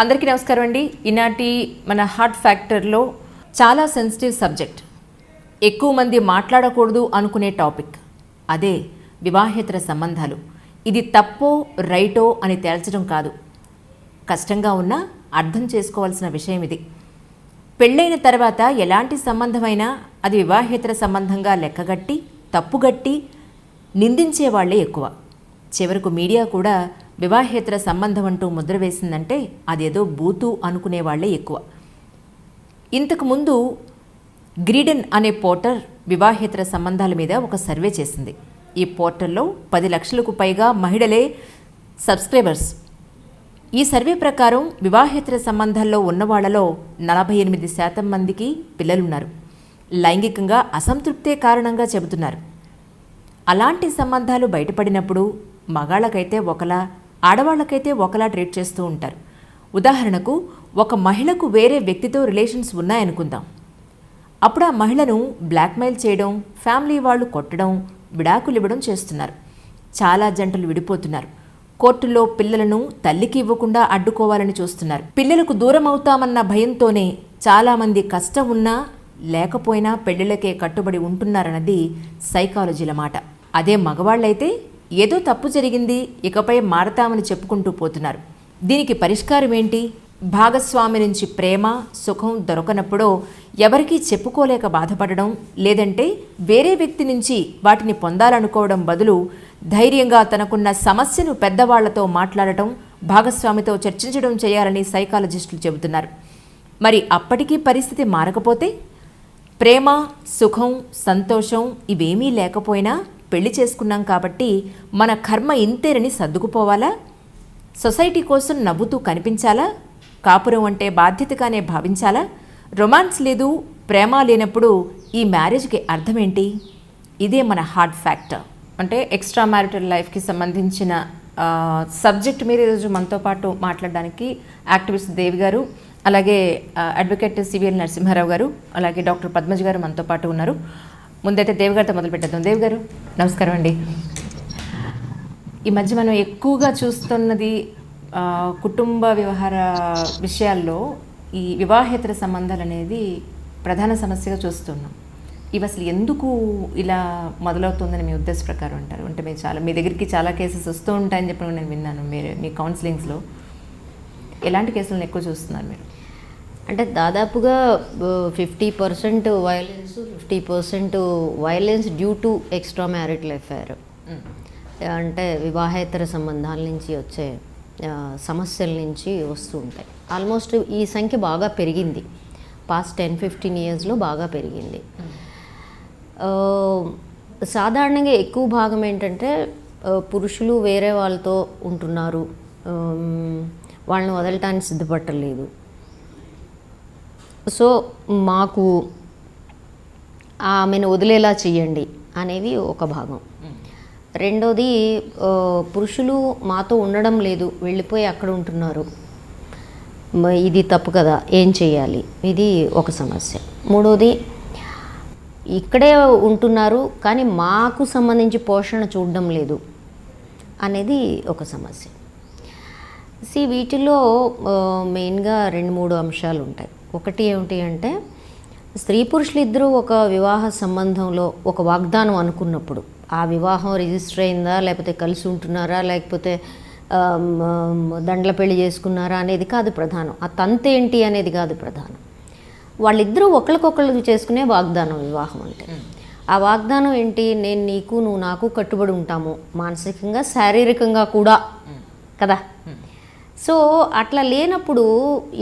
అందరికీ నమస్కారం అండి. ఈనాటి మన హార్ట్ ఫ్యాక్టర్లో చాలా సెన్సిటివ్ సబ్జెక్ట్, ఎక్కువ మంది మాట్లాడకూడదు అనుకునే టాపిక్, అదే వివాహేతర సంబంధాలు. ఇది తప్పో రైటో అని తేల్చడం కాదు, కష్టంగా ఉన్నా అర్థం చేసుకోవాల్సిన విషయం ఇది. పెళ్ళైన తర్వాత ఎలాంటి సంబంధమైనా అది వివాహేతర సంబంధంగా లెక్కగట్టి తప్పుగట్టి నిందించే వాళ్ళే ఎక్కువ. చివరకు మీడియా కూడా వివాహేతర సంబంధం అంటూ ముద్ర వేసిందంటే అదేదో బూతు అనుకునే వాళ్లే ఎక్కువ. ఇంతకుముందు గ్రీడెన్ అనే పోర్టల్ వివాహేతర సంబంధాల మీద ఒక సర్వే చేసింది. ఈ పోర్టల్లో 10 లక్షలకు పైగా మహిళలే సబ్స్క్రైబర్స్. ఈ సర్వే ప్రకారం వివాహేతర సంబంధాల్లో ఉన్నవాళ్లలో 48% మందికి పిల్లలున్నారు. లైంగికంగా అసంతృప్తే కారణంగా చెబుతున్నారు. అలాంటి సంబంధాలు బయటపడినప్పుడు మగాళ్ళకైతే ఒకలా, ఆడవాళ్లకైతే ఒకలా ట్రీట్ చేస్తూ ఉంటారు. ఉదాహరణకు, ఒక మహిళకు వేరే వ్యక్తితో రిలేషన్స్ ఉన్నాయనుకుందాం. అప్పుడు ఆ మహిళను బ్లాక్మెయిల్ చేయడం, ఫ్యామిలీ వాళ్ళు కొట్టడం, విడాకులు ఇవ్వడం చేస్తున్నారు. చాలా జంటలు విడిపోతున్నారు. కోర్టులో పిల్లలను తల్లికి ఇవ్వకుండా అడ్డుకోవాలని చూస్తున్నారు. పిల్లలకు దూరం అవుతామన్న భయంతోనే చాలామంది కష్టం ఉన్నా లేకపోయినా పెళ్లిళ్ళకే కట్టుబడి ఉంటున్నారన్నది సైకాలజీల మాట. అదే మగవాళ్ళైతే ఏదో తప్పు జరిగింది, ఇకపై మారతామని చెప్పుకుంటూ పోతున్నారు. దీనికి పరిష్కారం ఏంటి? భాగస్వామి నుంచి ప్రేమ, సుఖం దొరకనప్పుడో ఎవరికీ చెప్పుకోలేక బాధపడడం, లేదంటే వేరే వ్యక్తి నుంచి వాటిని పొందాలనుకోవడం బదులు ధైర్యంగా తనకున్న సమస్యను పెద్దవాళ్లతో మాట్లాడటం, భాగస్వామితో చర్చించడం చేయాలని సైకాలజిస్టులు చెబుతున్నారు. మరి అప్పటికీ పరిస్థితి మారకపోతే? ప్రేమ, సుఖం, సంతోషం ఇవేమీ లేకపోయినా పెళ్లి చేసుకున్నాం కాబట్టి మన కర్మ ఇంతేనని సర్దుకుపోవాలా? సొసైటీ కోసం నవ్వుతూ కనిపించాలా? కాపురం అంటే బాధ్యతగానే భావించాలా? రొమాన్స్ లేదు, ప్రేమ లేనప్పుడు ఈ మ్యారేజ్కి అర్థమేంటి? ఇదే మన హార్ట్ ఫ్యాక్టర్. అంటే ఎక్స్ట్రా మ్యారిటల్ లైఫ్కి సంబంధించిన సబ్జెక్ట్ మీద ఈరోజు మనతో పాటు మాట్లాడడానికి యాక్టివిస్ట్ దేవి గారు, అలాగే అడ్వకేట్ సివిఎల్ నరసింహారావు గారు, అలాగే డాక్టర్ పద్మజ గారు మనతో పాటు ఉన్నారు. ముందైతే దేవి గారితో మొదలు పెట్టేద్దాం. దేవి గారు నమస్కారం అండి. ఈ మధ్య మనం ఎక్కువగా చూస్తున్నది కుటుంబ వ్యవహార విషయాల్లో ఈ వివాహేతర సంబంధాలు అనేది ప్రధాన సమస్యగా చూస్తున్నాం. ఇవి అసలు ఎందుకు ఇలా మొదలవుతుందని మీ ఉద్దేశ ప్రకారం అంటారు? అంటే మీరు మీ దగ్గరికి చాలా కేసెస్ వస్తూ ఉంటాయని చెప్పి నేను విన్నాను. మీ కౌన్సిలింగ్స్లో ఎలాంటి కేసులను ఎక్కువ చూస్తున్నారు మీరు? అంటే దాదాపుగా 50% violence, 50% violence due to extra marital affair. అంటే వివాహేతర సంబంధాల నుంచి వచ్చే సమస్యల నుంచి వస్తూ ఉంటాయి. ఆల్మోస్ట్ ఈ సంఖ్య బాగా పెరిగింది. పాస్ట్ 10-15 ఇయర్స్లో బాగా పెరిగింది. సాధారణంగా ఎక్కువ భాగం ఏంటంటే పురుషులు వేరే వాళ్ళతో ఉంటున్నారు, వాళ్ళని వదలటానికి సిద్ధపడలేదు. సో మాకు ఆమెను వదిలేలా చేయండి అనేవి ఒక భాగం. రెండోది, పురుషులు మాతో ఉండడం లేదు, వెళ్ళిపోయి అక్కడ ఉంటున్నారు, ఇది తప్పు కదా, ఏం చేయాలి, ఇది ఒక సమస్య. మూడోది, ఇక్కడే ఉంటున్నారు కానీ మాకు సంబంధించి పోషణ చూడడం లేదు అనేది ఒక సమస్య. వీటిలో మెయిన్గా 2-3 అంశాలు ఉంటాయి. ఒకటి ఏమిటి అంటే, స్త్రీ పురుషులు ఇద్దరూ ఒక వివాహ సంబంధంలో ఒక వాగ్దానం అనుకున్నప్పుడు ఆ వివాహం రిజిస్టర్ అయిందా, లేకపోతే కలిసి ఉంటున్నారా, లేకపోతే దండల పెళ్లి చేసుకున్నారా అనేది కాదు ప్రధానం. ఆ తంతేంటి అనేది కాదు ప్రధానం. వాళ్ళిద్దరూ ఒకరికొకళ్ళు చేసుకునే వాగ్దానం వివాహం అంటే. ఆ వాగ్దానం ఏంటి? నేను నీకు, నువ్వు నాకు కట్టుబడి ఉంటాము, మానసికంగా శారీరకంగా కూడా కదా. సో అట్లా లేనప్పుడు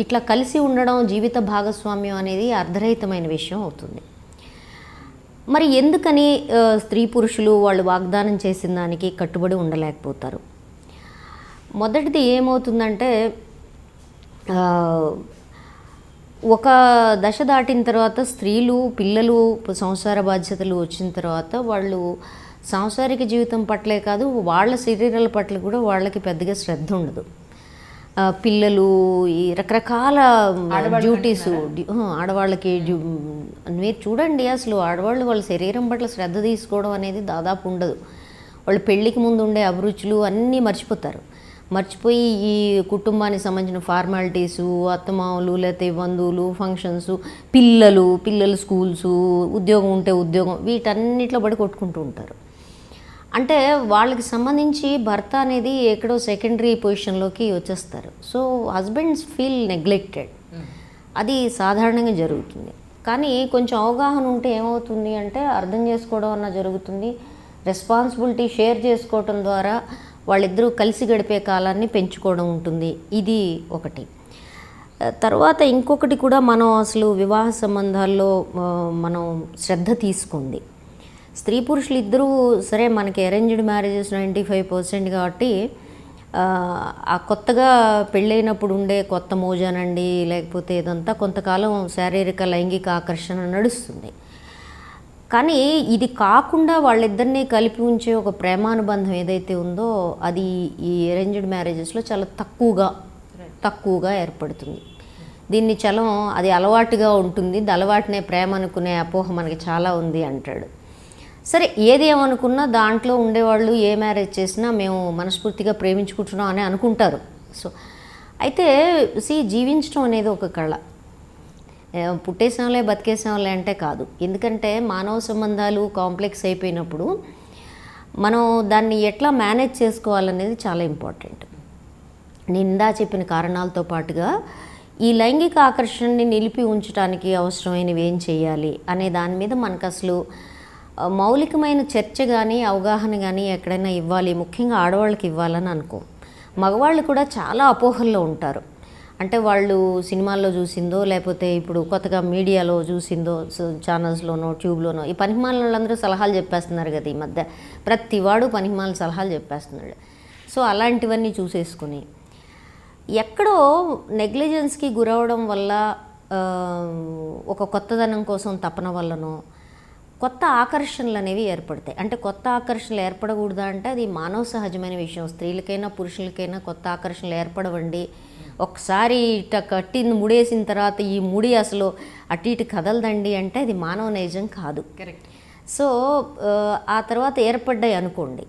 ఇట్లా కలిసి ఉండడం, జీవిత భాగస్వామ్యం అనేది అర్ధరహితమైన విషయం అవుతుంది. మరి ఎందుకని స్త్రీ పురుషులు వాళ్ళు వాగ్దానం చేసిన దానికి కట్టుబడి ఉండలేకపోతారు? మొదటిది ఏమవుతుందంటే, ఒక దశ దాటిన తర్వాత స్త్రీలు, పిల్లలు, సంసార బాధ్యతలు వచ్చిన తర్వాత వాళ్ళు సాంసారిక జీవితం పట్లే కాదు, వాళ్ళ శరీరాల పట్ల కూడా వాళ్ళకి పెద్దగా శ్రద్ధ ఉండదు. పిల్లలు, ఈ రకరకాల డ్యూటీస్ ఆడవాళ్ళకి. మీరు చూడండి, అసలు ఆడవాళ్ళు వాళ్ళ శరీరం పట్ల శ్రద్ధ తీసుకోవడం అనేది దాదాపు ఉండదు. వాళ్ళు పెళ్ళికి ముందు ఉండే అభిరుచులు అన్నీ మర్చిపోతారు. మర్చిపోయి ఈ కుటుంబానికి సంబంధించిన ఫార్మాలిటీసు, అత్తమామలు, లేకపోతే బంధువులు, ఫంక్షన్స్, పిల్లలు స్కూల్సు, ఉద్యోగం ఉంటే ఉద్యోగం, వీటన్నిటిలో పడి కొట్టుకుంటూ ఉంటారు. అంటే వాళ్ళకి సంబంధించి భర్త అనేది ఎక్కడో సెకండరీ పొజిషన్లోకి వచ్చేస్తారు. So husbands feel neglected. అది సాధారణంగా జరుగుతుంది. కానీ కొంచెం అవగాహన ఉంటే ఏమవుతుంది అంటే అర్థం చేసుకోవడం అన్న జరుగుతుంది. రెస్పాన్సిబిలిటీ షేర్ చేసుకోవటం ద్వారా వాళ్ళిద్దరూ కలిసి గడిపే కాలాన్ని పెంచుకోవడం ఉంటుంది. ఇది ఒకటి. తర్వాత ఇంకొకటి కూడా మనం అసలు వివాహ సంబంధాల్లో మనం శ్రద్ధ తీసుకుంది. స్త్రీ పురుషులు ఇద్దరూ సరే మనకి అరేంజ్డ్ మ్యారేజెస్ 95% కాబట్టి ఆ కొత్తగా పెళ్ళైనప్పుడు ఉండే కొత్త మోజానండి, లేకపోతే ఇదంతా కొంతకాలం శారీరక లైంగిక ఆకర్షణ నడుస్తుంది. కానీ ఇది కాకుండా వాళ్ళిద్దరినీ కలిపి ఉంచే ఒక ప్రేమానుబంధం ఏదైతే ఉందో అది ఈ అరేంజ్డ్ మ్యారేజెస్లో చాలా తక్కువగా ఏర్పడుతుంది. దీన్ని చలం అది అలవాటుగా ఉంటుంది, అలవాటునే ప్రేమ అనుకునే అపోహ మనకి చాలా ఉంది అంటాడు. సరే, ఏది ఏమనుకున్నా దాంట్లో ఉండేవాళ్ళు ఏ మ్యారేజ్ చేసినా మేము మనస్ఫూర్తిగా ప్రేమించుకుంటున్నాం అని అనుకుంటారు. సో అయితే జీవించడం అనేది ఒక కళ. పుట్టేసాంలే బతికేసాంలే అంటే కాదు. ఎందుకంటే మానవ సంబంధాలు కాంప్లెక్స్ అయిపోయినప్పుడు మనం దాన్ని ఎట్లా మేనేజ్ చేసుకోవాలనేది చాలా ఇంపార్టెంట్. నిందా చెప్పిన కారణాలతో పాటుగా ఈ లైంగిక ఆకర్షణని నిలిపి ఉంచడానికి అవసరమైనవి ఏం చేయాలి అనే దాని మీద మనకు అసలు మౌలికమైన చర్చ కానీ అవగాహన కానీ ఎక్కడైనా ఇవ్వాలి, ముఖ్యంగా ఆడవాళ్ళకి ఇవ్వాలని అనుకో. మగవాళ్ళు కూడా చాలా అపోహల్లో ఉంటారు. అంటే వాళ్ళు సినిమాల్లో చూసిందో లేకపోతే ఇప్పుడు కొత్తగా మీడియాలో చూసిందో, ఛానల్స్లోనో ట్యూబ్లోనో ఈ పనికిమాలిన వాళ్ళందరూ సలహాలు చెప్పేస్తున్నారు కదా ఈ మధ్య. ప్రతివాడు పనికిమాలిన సలహాలు చెప్పేస్తున్నాడు. సో అలాంటివన్నీ చూసేసుకుని ఎక్కడో నెగ్లిజెన్స్కి గురవడం వల్ల, ఒక కొత్తదనం కోసం తపన వల్లనో కొత్త ఆకర్షణలు అనేవి ఏర్పడతాయి. అంటే కొత్త ఆకర్షణలు ఏర్పడకూడదా అంటే అది మానవ సహజమైన విషయం. స్త్రీలకైనా పురుషులకైనా కొత్త ఆకర్షణలు ఏర్పడవండి. ఒకసారి ఇట కట్టింది ముడేసిన తర్వాత ఈ ముడి అసలు అటు ఇటు కదలదండి అంటే అది మానవ నైజం కాదు. కరెక్ట్. సో ఆ తర్వాత ఏర్పడ్డాయి అనుకోండి.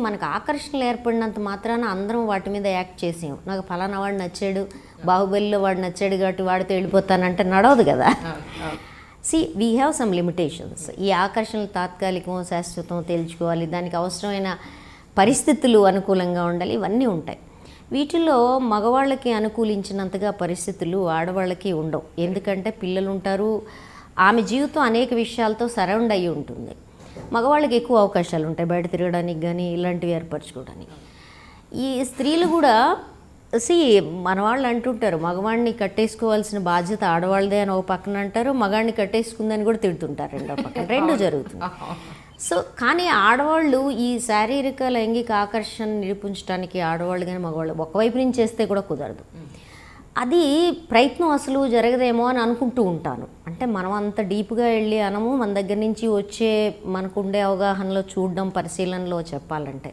మనకు ఆకర్షణలు ఏర్పడినంత మాత్రాన అందరం వాటి మీద యాక్ట్ చేసాం. నాకు ఫలానా వాడు నచ్చాడు, బాహుబలిలో వాడు నచ్చాడు కాబట్టి వాడితో వెళ్ళిపోతానంటే నడవదు కదా. We have some limitations. ఈ ఆకర్షణలు తాత్కాలికమో శాశ్వతం తేల్చుకోవాలి, దానికి అవసరమైన పరిస్థితులు అనుకూలంగా ఉండాలి, ఇవన్నీ ఉంటాయి. వీటిల్లో మగవాళ్ళకి అనుకూలించినంతగా పరిస్థితులు ఆడవాళ్ళకి ఉండవు. ఎందుకంటే పిల్లలు ఉంటారు, ఆమె జీవితం అనేక విషయాలతో సరౌండ్ అయ్యి ఉంటుంది. మగవాళ్ళకి ఎక్కువ అవకాశాలు ఉంటాయి బయట తిరగడానికి కానీ ఇలాంటివి ఏర్పరచుకోవడానికి. ఈ స్త్రీలు కూడా మన వాళ్ళు అంటుంటారు మగవాడిని కట్టేసుకోవాల్సిన బాధ్యత ఆడవాళ్ళదే అని ఒక పక్కన అంటారు, మగాడిని కట్టేసుకుందని కూడా తిడుతుంటారు రెండో పక్కన. రెండు జరుగుతుంది. సో కానీ ఆడవాళ్ళు ఈ శారీరక లైంగిక ఆకర్షణ నిరూపించడానికి ఆడవాళ్ళు కానీ మగవాళ్ళు ఒకవైపు నుంచి చేస్తే కూడా కుదరదు. అది ప్రయత్నం అసలు జరగదేమో అని అనుకుంటూ ఉంటాను. అంటే మనం అంత డీప్గా వెళ్ళి అనము, మన దగ్గర నుంచి వచ్చే మనకుండే అవగాహనలో చూడడం, పరిశీలనలో చెప్పాలంటే.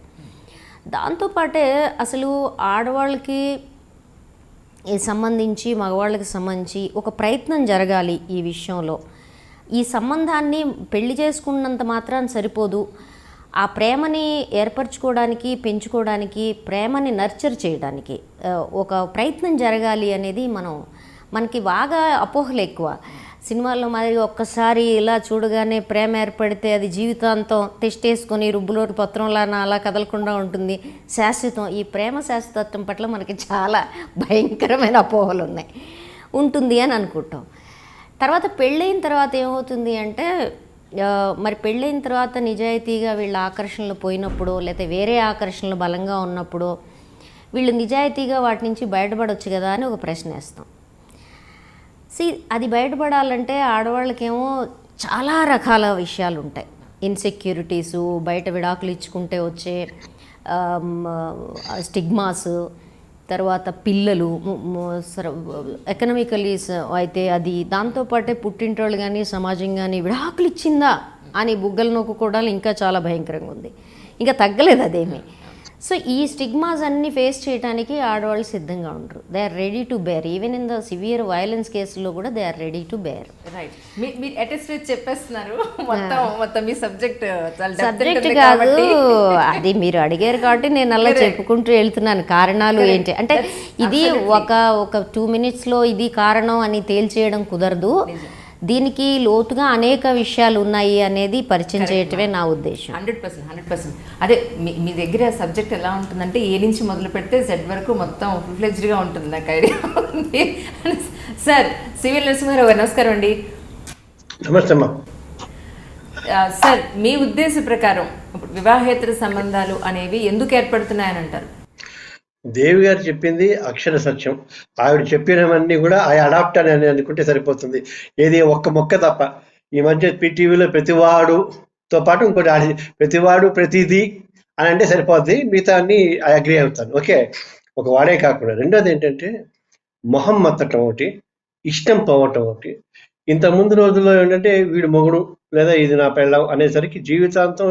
దాంతోపాటే అసలు ఆడవాళ్ళకి సంబంధించి మగవాళ్ళకి సంబంధించి ఒక ప్రయత్నం జరగాలి ఈ విషయంలో. ఈ సంబంధాన్ని పెళ్లి చేసుకున్నంత మాత్రాన్ని సరిపోదు. ఆ ప్రేమని ఏర్పరచుకోవడానికి, పెంచుకోవడానికి, ప్రేమని నర్చర్ చేయడానికి ఒక ప్రయత్నం జరగాలి అనేది మనకి బాగా అపోహలు ఎక్కువ. సినిమాల్లో మాదిరి ఒక్కసారి ఇలా చూడగానే ప్రేమ ఏర్పడితే అది జీవితాంతం టెస్టేసుకొని రుబ్బులోకి పత్రంలా అలా కదలకుండా ఉంటుంది, శాశ్వతం. ఈ ప్రేమ శాశ్వతత్వం పట్ల మనకి చాలా భయంకరమైన అపోహలు ఉంటుంది అని అనుకుంటాం. తర్వాత పెళ్ళైన తర్వాత ఏమవుతుంది అంటే, మరి పెళ్ళైన తర్వాత నిజాయితీగా వీళ్ళ ఆకర్షణలు పోయినప్పుడు, లేకపోతే వేరే ఆకర్షణలు బలంగా ఉన్నప్పుడు వీళ్ళు నిజాయితీగా వాటి నుంచి బయటపడవచ్చు కదా అని ఒక ప్రశ్న వేస్తాం. అది బయటపడాలంటే ఆడవాళ్ళకేమో చాలా రకాల విషయాలు ఉంటాయి. ఇన్సెక్యూరిటీసు, బయట విడాకులు ఇచ్చుకుంటే వచ్చే స్టిగ్మాస్, తర్వాత పిల్లలు, ఎకనామికలీ అయితే అది, దాంతోపాటే పుట్టింటోళ్ళు కానీ సమాజం కానీ విడాకులు ఇచ్చిందా అని బుగ్గలు నొక్కుకోవడాలు ఇంకా చాలా భయంకరంగా ఉంది. ఇంకా తగ్గలేదు అదేమీ. సో ఈ స్టిగ్మాస్ అన్ని ఫేస్ చేయడానికి ఆడవాళ్ళు సిద్ధంగా ఉండరు. They are ready to bear. Even in the severe violence కేసులో కూడా they are ready to bear. Right. మీరు అటెస్ట్ చెప్పేస్తున్నారు మొత్తం మీ సబ్జెక్ట్ కాదు, అది మీరు అడిగారు కాబట్టి నేను అలా చెప్పుకుంటూ వెళ్తున్నాను. కారణాలు ఏంటి అంటే ఇది ఒక 2 minutesలో ఇది కారణం అని తేల్చేయడం కుదరదు. దీనికి లోతుగా అనేక విషయాలు ఉన్నాయి అనేది పరిచయం చేయటమే నా ఉద్దేశం. 100%. అదే మీ దగ్గర సబ్జెక్ట్ ఎలా ఉంటుందంటే ఏ నుంచి మొదలు పెడితే జెడ్ వరకు మొత్తం ఫుల్ఫ్లెడ్జ్డ్గా ఉంటుంది, నాకు ఐడియా ఉంది. సార్ సివిల్ నరసింహారావు గారు నమస్కారం అండి. నమస్తే అమ్మా. సార్ మీ ఉద్దేశ ప్రకారం వివాహేతర సంబంధాలు అనేవి ఎందుకు ఏర్పడుతున్నాయని అంటారు? దేవి గారు చెప్పింది అక్షర సత్యం. ఆవిడ చెప్పినవన్నీ కూడా ఆ అడాప్ట్ అని అనుకుంటే సరిపోతుంది. ఏది ఒక్క మొక్క తప్ప. ఈ మధ్య టీవీలో ప్రతివాడుతో పాటు ఇంకోటి ప్రతివాడు ప్రతిదీ అని అంటే సరిపోద్ది. మిగతా అన్ని ఐ అగ్రీ అవుతాను. ఓకే, ఒక వాడే కాకుండా. రెండోది ఏంటంటే మొహం మత్తటం ఒకటి, ఇష్టం పోవటం ఒకటి. ఇంత ముందు రోజుల్లో ఏంటంటే వీడు మొగుడు లేదా ఇది నా పెళ్ళం అనేసరికి జీవితాంతం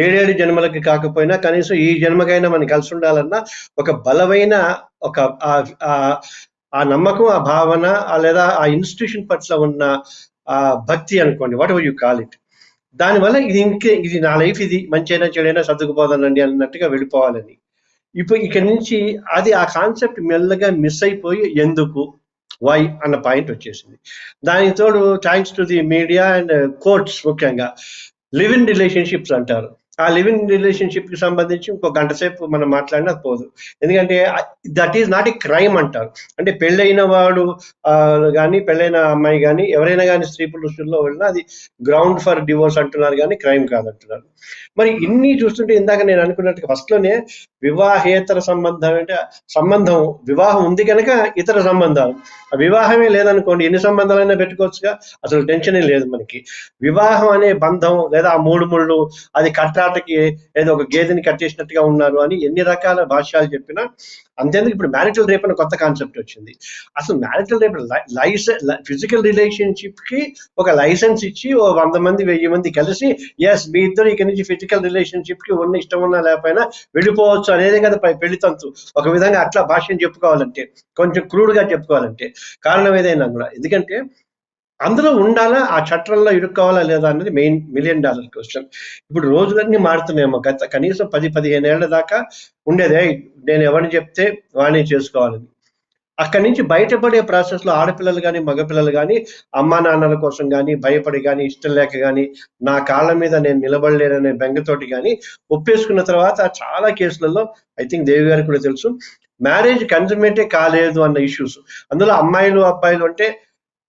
7 జన్మలకి కాకపోయినా కనీసం ఈ జన్మకైనా మనం కలిసి ఉండాలన్న ఒక బలమైన ఒక ఆ నమ్మకం, ఆ భావన, లేదా ఆ ఇన్స్టిట్యూషన్ పట్ల ఉన్న ఆ భక్తి అనుకోండి, what ever you call it. దానివల్ల ఇది నా లైఫ్, ఇది మంచైనా చెడైనా సర్దుకుపోదానండి అన్నట్టుగా వెళ్ళిపోవాలని. ఇప్పుడు ఇక్కడి నుంచి ఆ కాన్సెప్ట్ మెల్లగా మిస్ అయిపోయి ఎందుకు వై అన్న పాయింట్ వచ్చేసింది. దానికి తోడు thanks to the media and courts, ముఖ్యంగా లివ్ ఇన్ రిలేషన్షిప్స్ అంటారు. ఆ లివ్ ఇన్ రిలేషన్షిప్ కి సంబంధించి ఇంకో గంట సేపు మనం మాట్లాడినా పోదు. ఎందుకంటే that is not a crime అంటారు. అంటే పెళ్ళైన వాడు కానీ పెళ్ళైన అమ్మాయి కానీ ఎవరైనా కానీ స్త్రీ పురుషుల్లో వెళ్ళినా అది గ్రౌండ్ ఫర్ డివోర్స్ అంటున్నారు కానీ క్రైమ్ కాదంటున్నారు. మరి ఇన్ని చూస్తుంటే ఇందాక నేను అనుకున్నట్టుగా ఫస్ట్లోనే వివాహేతర సంబంధం అంటే సంబంధం, వివాహం ఉంది కనుక ఇతర సంబంధాలు. వివాహమే లేదనుకోండి, ఎన్ని సంబంధాలైనా పెట్టుకోవచ్చుగా, అసలు టెన్షనే లేదు మనకి. వివాహం అనే బంధం లేదా ఆ 3 ముళ్ళు అది కట్టాటకి ఏదో ఒక గేదెని కట్టేసినట్టుగా ఉన్నారు అని ఎన్ని రకాల భాష్యాలు చెప్పినా అంతేందుకు ఇప్పుడు మ్యారిటల్ రేప్ అనే కొత్త కాన్సెప్ట్ వచ్చింది. అసలు మ్యారిటల్ రేప్ ఫిజికల్ రిలేషన్షిప్ కి ఒక లైసెన్స్ ఇచ్చి 100 మంది 1000 మంది కలిసి ఎస్ మీ ఇద్దరు ఇక్కడి నుంచి ఫిజికల్ రిలేషన్షిప్ కి ఉన్న ఇష్టం ఉన్నా లేకపోయినా వెళ్ళిపోవచ్చు అనేదే కదా పెళ్లి తంతు. ఒక విధంగా అట్లా భాష్యం చెప్పుకోవాలంటే, కొంచెం క్రూడ్గా చెప్పుకోవాలంటే. కారణం ఏదైనా కూడా, ఎందుకంటే అందులో ఉండాలా, ఆ చట్టంలో ఇరుక్కోవాలా లేదా అన్నది మెయిన్ $1 million క్వశ్చన్. ఇప్పుడు రోజులన్నీ మారుతున్నాయేమో. కనీసం 10-15 ఏళ్ల దాకా ఉండేదే నేను ఎవరిని చెప్తే వాడిని చేసుకోవాలని. అక్కడి నుంచి బయటపడే ప్రాసెస్లో ఆడపిల్లలు కానీ మగపిల్లలు కానీ అమ్మా నాన్నల కోసం కానీ భయపడి కానీ ఇష్టం లేక కానీ నా కాళ్ళ మీద నేను నిలబడలేననే బెంగతోటి కానీ ఒప్పేసుకున్న తర్వాత చాలా కేసులలో ఐ థింక్ దేవి గారికి కూడా తెలుసు, మ్యారేజ్ కన్సమేటే కాలేదు అన్న ఇష్యూస్. అందులో అమ్మాయిలు అబ్బాయిలు అంటే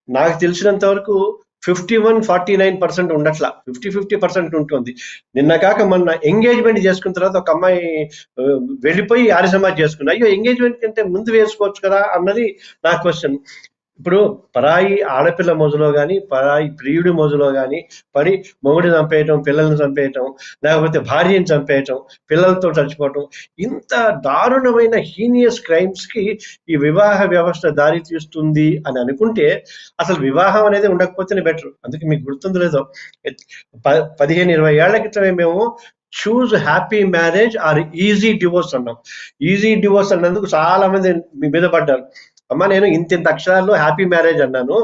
నాకు తెలిసినంత వరకు 51-49% ఉండట్లా, 50-50% ఉంటుంది. నిన్న కాక మొన్న ఎంగేజ్మెంట్ చేసుకున్న తర్వాత ఒక అమ్మాయి వెళ్ళిపోయి ఆర్య సమాజ్ చేసుకున్నా. అయ్యో, ఎంగేజ్మెంట్ కంటే ముందు వేసుకోవచ్చు కదా అన్నది నా క్వశ్చన్. ఇప్పుడు పరాయి ఆడపిల్ల మొదలో కానీ పరాయి ప్రియుడి మొదలో కానీ పడి మొగుడిని చంపేయటం, పిల్లల్ని చంపేయటం, లేకపోతే భార్యని చంపేయటం, పిల్లలతో చచ్చిపోవటం, ఇంత దారుణమైన హీనియస్ క్రైమ్స్ కి ఈ వివాహ వ్యవస్థ దారి తీస్తుంది అని అనుకుంటే అసలు వివాహం అనేది ఉండకపోతేనే బెటర్. అందుకే మీకు గుర్తుందో లేదో 15-20 ఏళ్ల క్రితమే మేము choose happy marriage or easy divorce అన్నాం. ఈజీ డివోర్స్ అన్నందుకు చాలా మంది మీ మీద పడ్డారు. అమ్మ నేను ఇంత అక్షరాల్లో హ్యాపీ మ్యారేజ్ అన్నాను,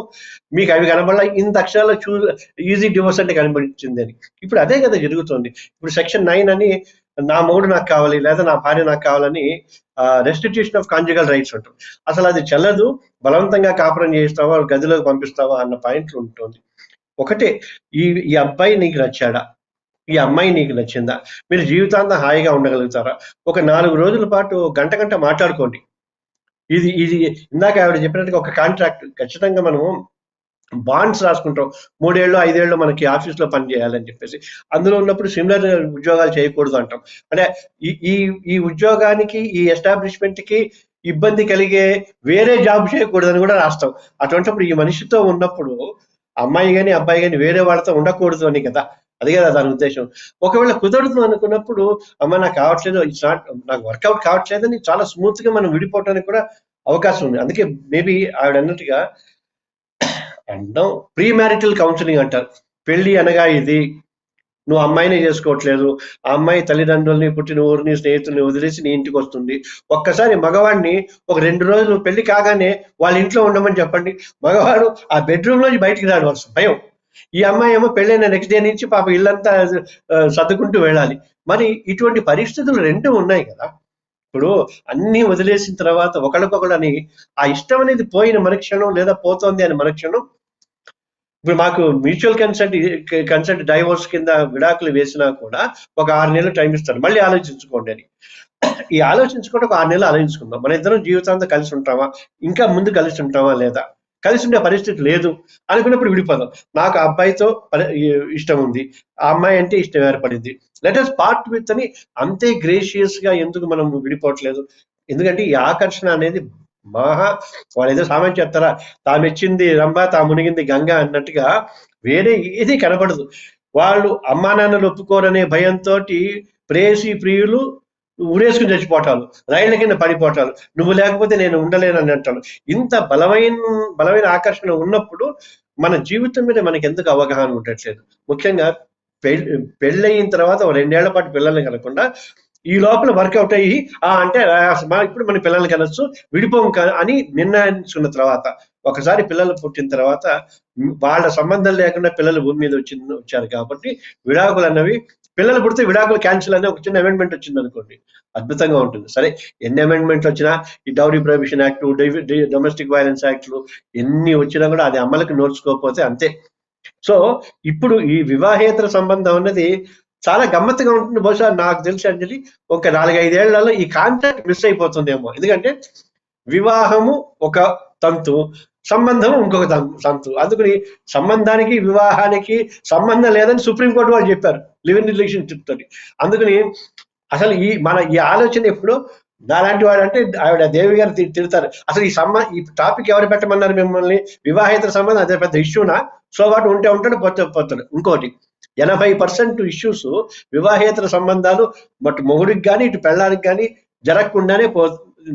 మీకు అవి కనబడాల, ఇంత అక్షరాల్లో చూజ్ ఈజీ డివోర్స్ అంటే కనబడింది అని. ఇప్పుడు అదే కదా జరుగుతుంది. ఇప్పుడు Section 9 అని నా మొగుడు నాకు కావాలి లేదా నా భార్య నాకు కావాలని రెస్టిట్యూషన్ ఆఫ్ కాంజుగల్ రైట్స్ ఉంటుంది. అసలు అది చెల్లదు. బలవంతంగా కాపురం చేయిస్తావా, గదిలోకి పంపిస్తావా అన్న పాయింట్లు ఉంటుంది. ఒకటే, ఈ అబ్బాయి నీకు నచ్చాడా, ఈ అమ్మాయి నీకు నచ్చిందా, మీరు జీవితాంతం హాయిగా ఉండగలుగుతారా, ఒక 4 రోజుల పాటు గంట మాట్లాడుకోండి. ఇది ఇందాక ఆవిడ చెప్పినట్టుగా ఒక కాంట్రాక్ట్ ఖచ్చితంగా మనము బాండ్స్ రాసుకుంటాం. 3 ఏళ్ళు 5 ఏళ్ళు మనకి ఆఫీస్లో పని చేయాలని చెప్పేసి. అందులో ఉన్నప్పుడు సిమిలర్ ఉద్యోగాలు చేయకూడదు అంటాం. అంటే ఈ ఉద్యోగానికి ఈ ఎస్టాబ్లిష్మెంట్ కి ఇబ్బంది కలిగే వేరే జాబ్ చేయకూడదని కూడా రాస్తాం. అటువంటిప్పుడు ఈ మనిషితో ఉన్నప్పుడు అమ్మాయి కానీ అబ్బాయి కానీ వేరే వాళ్ళతో ఉండకూడదు అని కదా, అది కదా దాని ఉద్దేశం. ఒకవేళ కుదరదు అనుకున్నప్పుడు అమ్మ నాకు కావట్లేదు, ఇట్స్ నాట్, నాకు వర్కౌట్ కావట్లేదని చాలా స్మూత్ గా మనం విడిపోవడానికి కూడా అవకాశం ఉంది. అందుకే మేబీ ఆవిడ అన్నట్టుగా అంటాం ప్రీ మ్యారిటల్ కౌన్సిలింగ్ అంటారు. పెళ్లి అనగా ఇది, నువ్వు అమ్మాయినే చేసుకోవట్లేదు, ఆ అమ్మాయి తల్లిదండ్రుల్ని, పుట్టిన ఊరిని, స్నేహితుల్ని వదిలేసి నీ ఇంటికి వస్తుంది. ఒక్కసారి మగవాడిని ఒక 2 రోజులు పెళ్లి కాగానే వాళ్ళ ఇంట్లో ఉండమని చెప్పండి, మగవాడు ఆ బెడ్రూమ్ నుంచి బయటికి రాడు, వస్తుంది భయం. ఈ అమ్మాయి ఏమో పెళ్ళైన నెక్స్ట్ డే నుంచి పాప ఇల్లంతా సర్దుకుంటూ వెళ్ళాలి. మరి ఇటువంటి పరిస్థితులు 2 ఉన్నాయి కదా. ఇప్పుడు అన్ని వదిలేసిన తర్వాత ఒకళ్ళకొకళ్ళని ఆ ఇష్టం అనేది పోయిన మరుక్షణం, లేదా పోతోంది అని మరుక్షణం, ఇప్పుడు మాకు మ్యూచువల్ కన్సెంట్ డైవోర్స్ కింద విడాకులు వేసినా కూడా ఒక 6 నెలలు టైం ఇస్తారు, మళ్ళీ ఆలోచించుకోండి అని. ఈ ఆలోచించుకుంటే ఒక 6 నెలలు ఆలోచించుకుందాం, మన ఇద్దరం జీవితాంతం కలిసి ఉంటామా, ఇంకా ముందు కలిసి ఉంటామా లేదా, కలిసి ఉండే పరిస్థితి లేదు అనుకున్నప్పుడు విడిపోదాం. నాకు ఆ అబ్బాయితో ఇష్టం ఉంది, ఆ అమ్మాయి అంటే ఇష్టం ఏర్పడింది, లెట్ us పార్ట్ విత్ అని అంతే గ్రేషియస్ గా ఎందుకు మనం విడిపోవట్లేదు? ఎందుకంటే ఈ ఆకర్షణ అనేది వాళ్ళు ఏదో సామాన్ చెప్తారా, తామెచ్చింది రంభ తా మునిగింది గంగ అన్నట్టుగా వేరే ఏది కనబడదు. వాళ్ళు అమ్మా నాన్నలు ఒప్పుకోరనే భయంతో ప్రేయసి ప్రియులు ఊరేసుకుని చచ్చిపోవటాలు, రైళ్ల కింద పడిపోవటాలు, నువ్వు లేకపోతే నేను ఉండలేనని అంటాను. ఇంత బలమైన ఆకర్షణ ఉన్నప్పుడు మన జీవితం మీద మనకి ఎందుకు అవగాహన ఉండట్లేదు? ముఖ్యంగా పెళ్ళయిన తర్వాత 2 ఏళ్ల పాటు పిల్లల్ని కనకుండా ఈ లోపల వర్కౌట్ అయ్యి అంటే ఇప్పుడు మన పిల్లల్ని కనొచ్చు, విడిపోం అని నిర్ణయించుకున్న తర్వాత, ఒకసారి పిల్లలు పుట్టిన తర్వాత వాళ్ళ సంబంధం లేకుండా పిల్లలు భూమి మీద వచ్చారు కాబట్టి విడాకులు అన్నవి, పిల్లలు పుడితే విడాకులు క్యాన్సిల్ అనే ఒక చిన్న అమెండ్మెంట్ వచ్చింది అనుకోండి, అద్భుతంగా ఉంటుంది. సరే, ఎన్ని అమెండ్మెంట్లు వచ్చినా, ఈ dowry prohibition act, domestic violence యాక్ట్లు ఎన్ని వచ్చినా కూడా అది అమలుకి నోచుకోకపోతే అంతే. సో ఇప్పుడు ఈ వివాహేతర సంబంధం అన్నది చాలా గమ్మత్తుగా ఉంటుంది. బహుశా నాకు తెలిసి అంజలి ఒక 4-5 ఏళ్లలో ఈ కాన్సెప్ట్ మిస్ అయిపోతుందేమో. ఎందుకంటే వివాహము ఒక తంతు, సంబంధం ఇంకొక తంతు. అందుకని సంబంధానికి వివాహానికి సంబంధం లేదని సుప్రీంకోర్టు వాళ్ళు చెప్పారు, లివ్ ఇన్ రిలేషన్షిప్ తోటి. అందుకని అసలు ఈ ఆలోచన ఎప్పుడు నాలాంటి వాడు అంటే ఆవిడ దేవి గారు తిడతారు, అసలు ఈ టాపిక్ ఎవరు పెట్టమన్నారు మిమ్మల్ని? వివాహేతర సంబంధం అదే పెద్ద ఇష్యూనా? సో వాటి ఉంటే ఉంటాడు, పోతాడు. ఇంకోటి 80% ఇష్యూస్ వివాహేతర సంబంధాలు బట్ మొగుడికి కానీ ఇటు పెళ్ళానికి కానీ జరగకుండానే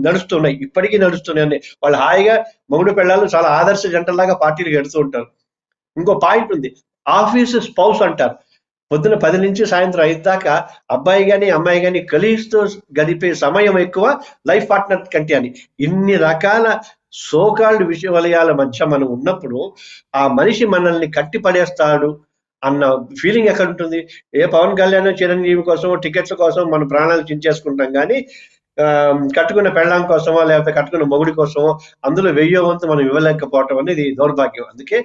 నడుస్తున్నాయి, ఇప్పటికీ నడుస్తున్నాయి. వాళ్ళు హాయిగా మొగుడు పెళ్ళాలు చాలా ఆదర్శ జంటలాగా పార్టీలు గడుతూ ఉంటారు. ఇంకో పాయింట్ ఉంది, ఆఫీస్ స్పౌస్ అంటారు. పొద్దున 10 నుంచి సాయంత్రం 5 దాకా అబ్బాయి కానీ అమ్మాయి కానీ కలిస్తూ గడిపే సమయం ఎక్కువ లైఫ్ పార్ట్నర్ కంటే అని. ఇన్ని రకాల సోకాల్డ్ విషయాల మధ్య మనం ఉన్నప్పుడు ఆ మనిషి మనల్ని కట్టి పడేస్తాడు అన్న ఫీలింగ్ ఎక్కడ ఉంటుంది? పవన్ కళ్యాణ్ చిరంజీవి కోసం టికెట్ల కోసం మనం ప్రాణాలు చించేసుకుంటాం, కానీ కట్టుకున్న పెళ్ళాం కోసమో లేకపోతే కట్టుకున్న మొగుడి కోసమో అందులో 1000వ వంతు మనం ఇవ్వలేకపోవటం అనేది దౌర్భాగ్యం. అందుకే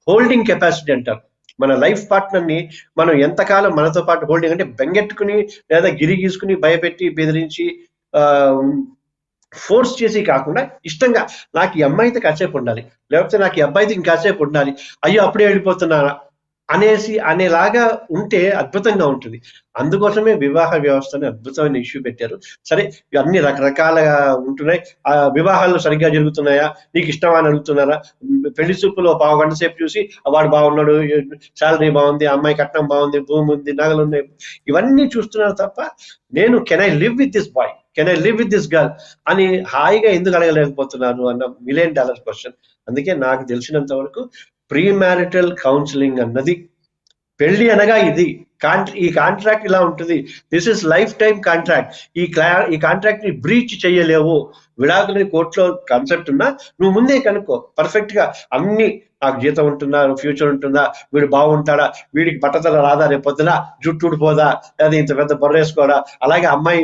హోల్డింగ్ కెపాసిటీ అంటారు. మన లైఫ్ పార్ట్నర్ ని మనం ఎంతకాలం మనతో పాటు హోల్డింగ్ అంటే బెంగెట్టుకుని లేదా గిరి గీసుకుని భయపెట్టి బెదిరించి ఫోర్స్ చేసి కాకుండా ఇష్టంగా నాకు ఈ అమ్మాయితో కాసేపు ఉండాలి, లేకపోతే నాకు ఈ అబ్బాయితో ఇంకాసేపు ఉండాలి, అయ్యో అప్పుడే వెళ్ళిపోతున్నారా అనేలాగా ఉంటే అద్భుతంగా ఉంటుంది. అందుకోసమే వివాహ వ్యవస్థని అద్భుతమైన ఇష్యూ పెట్టారు. సరే, అన్ని రకరకాలుగా ఉంటున్నాయి. ఆ వివాహాలు సరిగ్గా జరుగుతున్నాయా, నీకు ఇష్టమా అని అడుగుతున్నారా? పెళ్లి చూపులో 1/2 గంట సేపు చూసి వాడు బాగున్నాడు, శాలరీ బాగుంది, అమ్మాయి కట్నం బాగుంది, భూమి ఉంది, నగలు ఉన్నాయి, ఇవన్నీ చూస్తున్నారు తప్ప నేను can I live with this boy, can I live with this girl అని హాయిగా ఎందుకు అడగలేకపోతున్నారు అన్న $1 million క్వశ్చన్. అందుకే నాకు తెలిసినంత వరకు ప్రీ మ్యారిటల్ కౌన్సిలింగ్ అన్నది, పెళ్లి అనగా ఇది, ఈ కాంట్రాక్ట్ ఇలా ఉంటుంది, this is life time contract, ఈ కాంట్రాక్ట్ ని బ్రీచ్ చేయలేవు. విడాకులని కోర్టులో కాన్సెప్ట్ ఉన్నా నువ్వు ముందే కనుక్కో పర్ఫెక్ట్ గా అన్ని, నాకు జీతం ఉంటుందా, ఫ్యూచర్ ఉంటుందా, వీడు బాగుంటాడా, వీడికి బట్టతల రాదా, రేపు పొద్దున జుట్టు ఊడిపోదా, లేదా ఇంత పెద్ద బొర్ర వేసుకోడా, అలాగే అమ్మాయి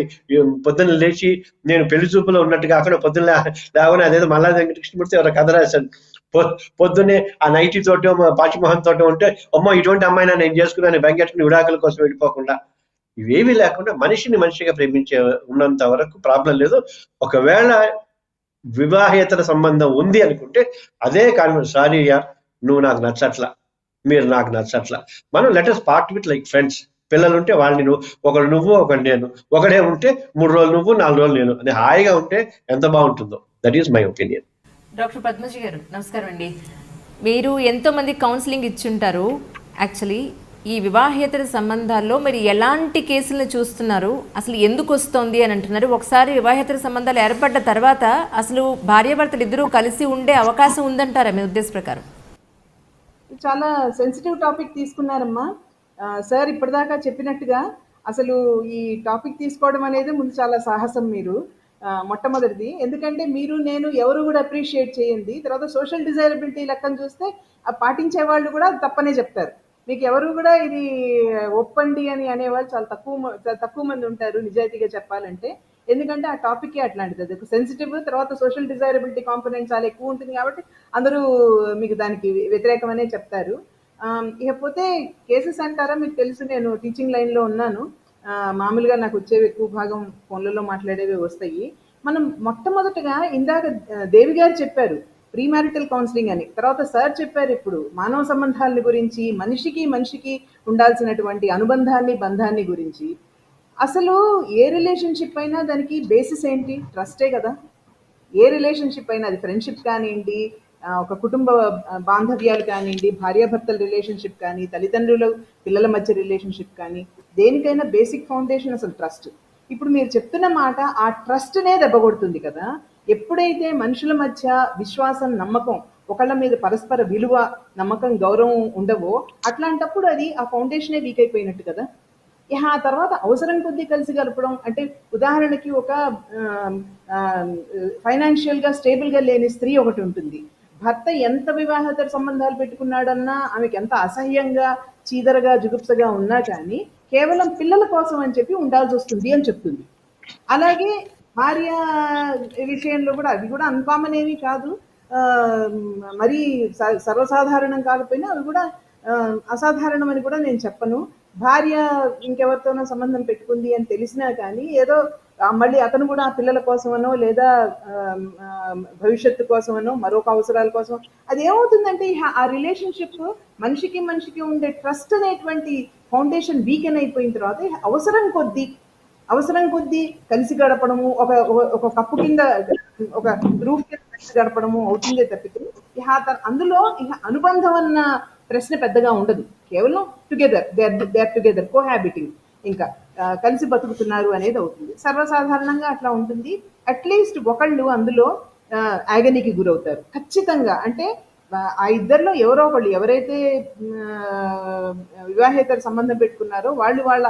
పొద్దున్న లేచి నేను పెళ్లి చూపులో ఉన్నట్టు కాకుండా పొద్దున్న లేవని అదేదో మల్లాది వెంకటకృష్ణమూర్తి ఎవరో కథ రాశాను, పొద్దున్నే ఆ నైటీ తోటో పాచిమోహన్ తోటో ఉంటే అమ్మో ఇటువంటి అమ్మాయినా నేను చేసుకున్నాను బెంగెట్టుకుని విడాకుల కోసం వెళ్ళిపోకుండా, ఇవేమీ లేకుండా మనిషిని మనిషిగా ప్రేమించే ఉన్నంత వరకు ప్రాబ్లం లేదు. ఒకవేళ వివాహేతర సంబంధం ఉంది అనుకుంటే అదే కారణం, సారీ యార్ నువ్వు నాకు నచ్చట్లా, మీరు నాకు నచ్చట్లా, మనం let us part with like friends. పిల్లలు ఉంటే వాళ్ళని ఒకడు నువ్వు ఒకడు నేను, ఒకడే ఉంటే 3 రోజులు నువ్వు 4 రోజులు నేను అని హాయిగా ఉంటే ఎంత బాగుంటుందో. That is my opinion. Doctor Padmaja గారు నమస్కారం అండి. మీరు ఎంతోమంది కౌన్సిలింగ్ ఇచ్చుంటారు. యాక్చువల్లీ ఈ వివాహేతర సంబంధాల్లో మరి ఎలాంటి కేసులను చూస్తున్నారు, అసలు ఎందుకు వస్తుంది అని అంటున్నారు? ఒకసారి వివాహేతర సంబంధాలు ఏర్పడ్డ తర్వాత అసలు భార్యాభర్తలు ఇద్దరూ కలిసి ఉండే అవకాశం ఉందంటారా మీ ఉద్దేశ ప్రకారం? చాలా సెన్సిటివ్ టాపిక్ తీసుకున్నారమ్మా. సార్ ఇప్పటిదాకా చెప్పినట్టుగా అసలు ఈ టాపిక్ తీసుకోవడం అనేది ముందు చాలా సాహసం మీరు. మొట్టమొదటిది ఎందుకంటే మీరు నేను ఎవరు కూడా అప్రిషియేట్ చేయండి. తర్వాత సోషల్ డిజైరబిలిటీ లెక్కను చూస్తే పాటించే వాళ్ళు కూడా తప్పనే చెప్తారు. మీకు ఎవరు కూడా ఇది ఒప్పండి అని అనేవాళ్ళు చాలా తక్కువ మంది ఉంటారు నిజాయితీగా చెప్పాలంటే. ఎందుకంటే ఆ టాపిక్ అట్లాంటిది, అది సెన్సిటివ్. తర్వాత సోషల్ డిజైరబిలిటీ కాంపోనెంట్ చాలా ఎక్కువ ఉంటుంది కాబట్టి అందరూ మీకు దానికి వ్యతిరేకమనే చెప్తారు. ఇకపోతే కేసెస్ అంటారా, మీకు తెలుసు నేను టీచింగ్ లైన్లో ఉన్నాను. మామూలుగా నాకు వచ్చేవి ఎక్కువ భాగం ఫోన్లలో మాట్లాడేవి వస్తాయి. మనం మొట్టమొదటగా ఇందాక దేవి గారు చెప్పారు ప్రీ మ్యారిటల్ కౌన్సిలింగ్ అని, తర్వాత సార్ చెప్పారు ఇప్పుడు మానవ సంబంధాల గురించి, మనిషికి మనిషికి ఉండాల్సినటువంటి అనుబంధాన్ని బంధాన్ని గురించి. అసలు ఏ రిలేషన్షిప్ అయినా దానికి బేసిస్ ఏంటి? ట్రస్టే కదా. ఏ రిలేషన్షిప్ అయినా, అది ఫ్రెండ్షిప్ కానివ్వండి, ఒక కుటుంబ బాంధవ్యాలు కానివ్వండి, భార్యాభర్తల రిలేషన్షిప్ కానీ, తల్లిదండ్రుల పిల్లల మధ్య రిలేషన్షిప్ కానీ, దేనికైనా బేసిక్ ఫౌండేషన్ అసలు ట్రస్ట్. ఇప్పుడు మీరు చెప్తున్న మాట ఆ ట్రస్ట్నే దెబ్బకొడుతుంది కదా. ఎప్పుడైతే మనుషుల మధ్య విశ్వాసం, నమ్మకం, ఒకళ్ళ మీద పరస్పర విలువ, నమ్మకం, గౌరవం ఉండవో అట్లాంటప్పుడు అది ఆ ఫౌండేషనే వీక్ అయిపోయినట్టు కదా. ఇక ఆ తర్వాత అవసరం కొద్దీ కలిసి గడపడం అంటే, ఉదాహరణకి ఒక ఫైనాన్షియల్గా స్టేబుల్గా లేని స్త్రీ ఒకటి ఉంటుంది. భర్త ఎంత వివాహేతర సంబంధాలు పెట్టుకున్నాడన్నా ఆమెకి ఎంత అసహ్యంగా, చీదరగా, జుగుప్సగా ఉన్నా కానీ కేవలం పిల్లల కోసం అని చెప్పి ఉండాల్సి వస్తుంది అని చెప్తుంది. అలాగే భార్య విషయంలో కూడా అవి కూడా అన్కామన్ ఏమీ కాదు. మరీ సర్వసాధారణం కాకపోయినా అవి కూడా అసాధారణం అని కూడా నేను చెప్పను. భార్య ఇంకెవరితోనో సంబంధం పెట్టుకుంది అని తెలిసినా కానీ ఏదో మళ్ళీ అతను కూడా ఆ పిల్లల కోసమనో లేదా భవిష్యత్తు కోసమనో మరొక అవసరాల కోసం, అది ఏమవుతుందంటే ఆ రిలేషన్షిప్ మనిషికి మనిషికి ఉండే ట్రస్ట్ అనేటువంటి ఫౌండేషన్ వీకెన్ అయిపోయిన తర్వాత అవసరం కొద్దీ కలిసి గడపడము, ఒక కప్పు కింద, ఒక రూఫ్ కింద కలిసి గడపడము అవుతుందే తప్పితే అందులో ఇక అనుబంధం అన్న ప్రశ్న పెద్దగా ఉండదు. కేవలం దే ఆర్ టుగెదర్, కోహాబిటింగ్, ఇంకా కలిసి బతుకుతున్నారు అనేది అవుతుంది. సర్వసాధారణంగా అట్లా ఉంటుంది. అట్లీస్ట్ ఒకళ్ళు అందులో యాగనీకి గురవుతారు ఖచ్చితంగా. అంటే ఆ ఇద్దరిలో ఎవరో ఒకళ్ళు, ఎవరైతే వివాహేతర సంబంధం పెట్టుకున్నారో వాళ్ళ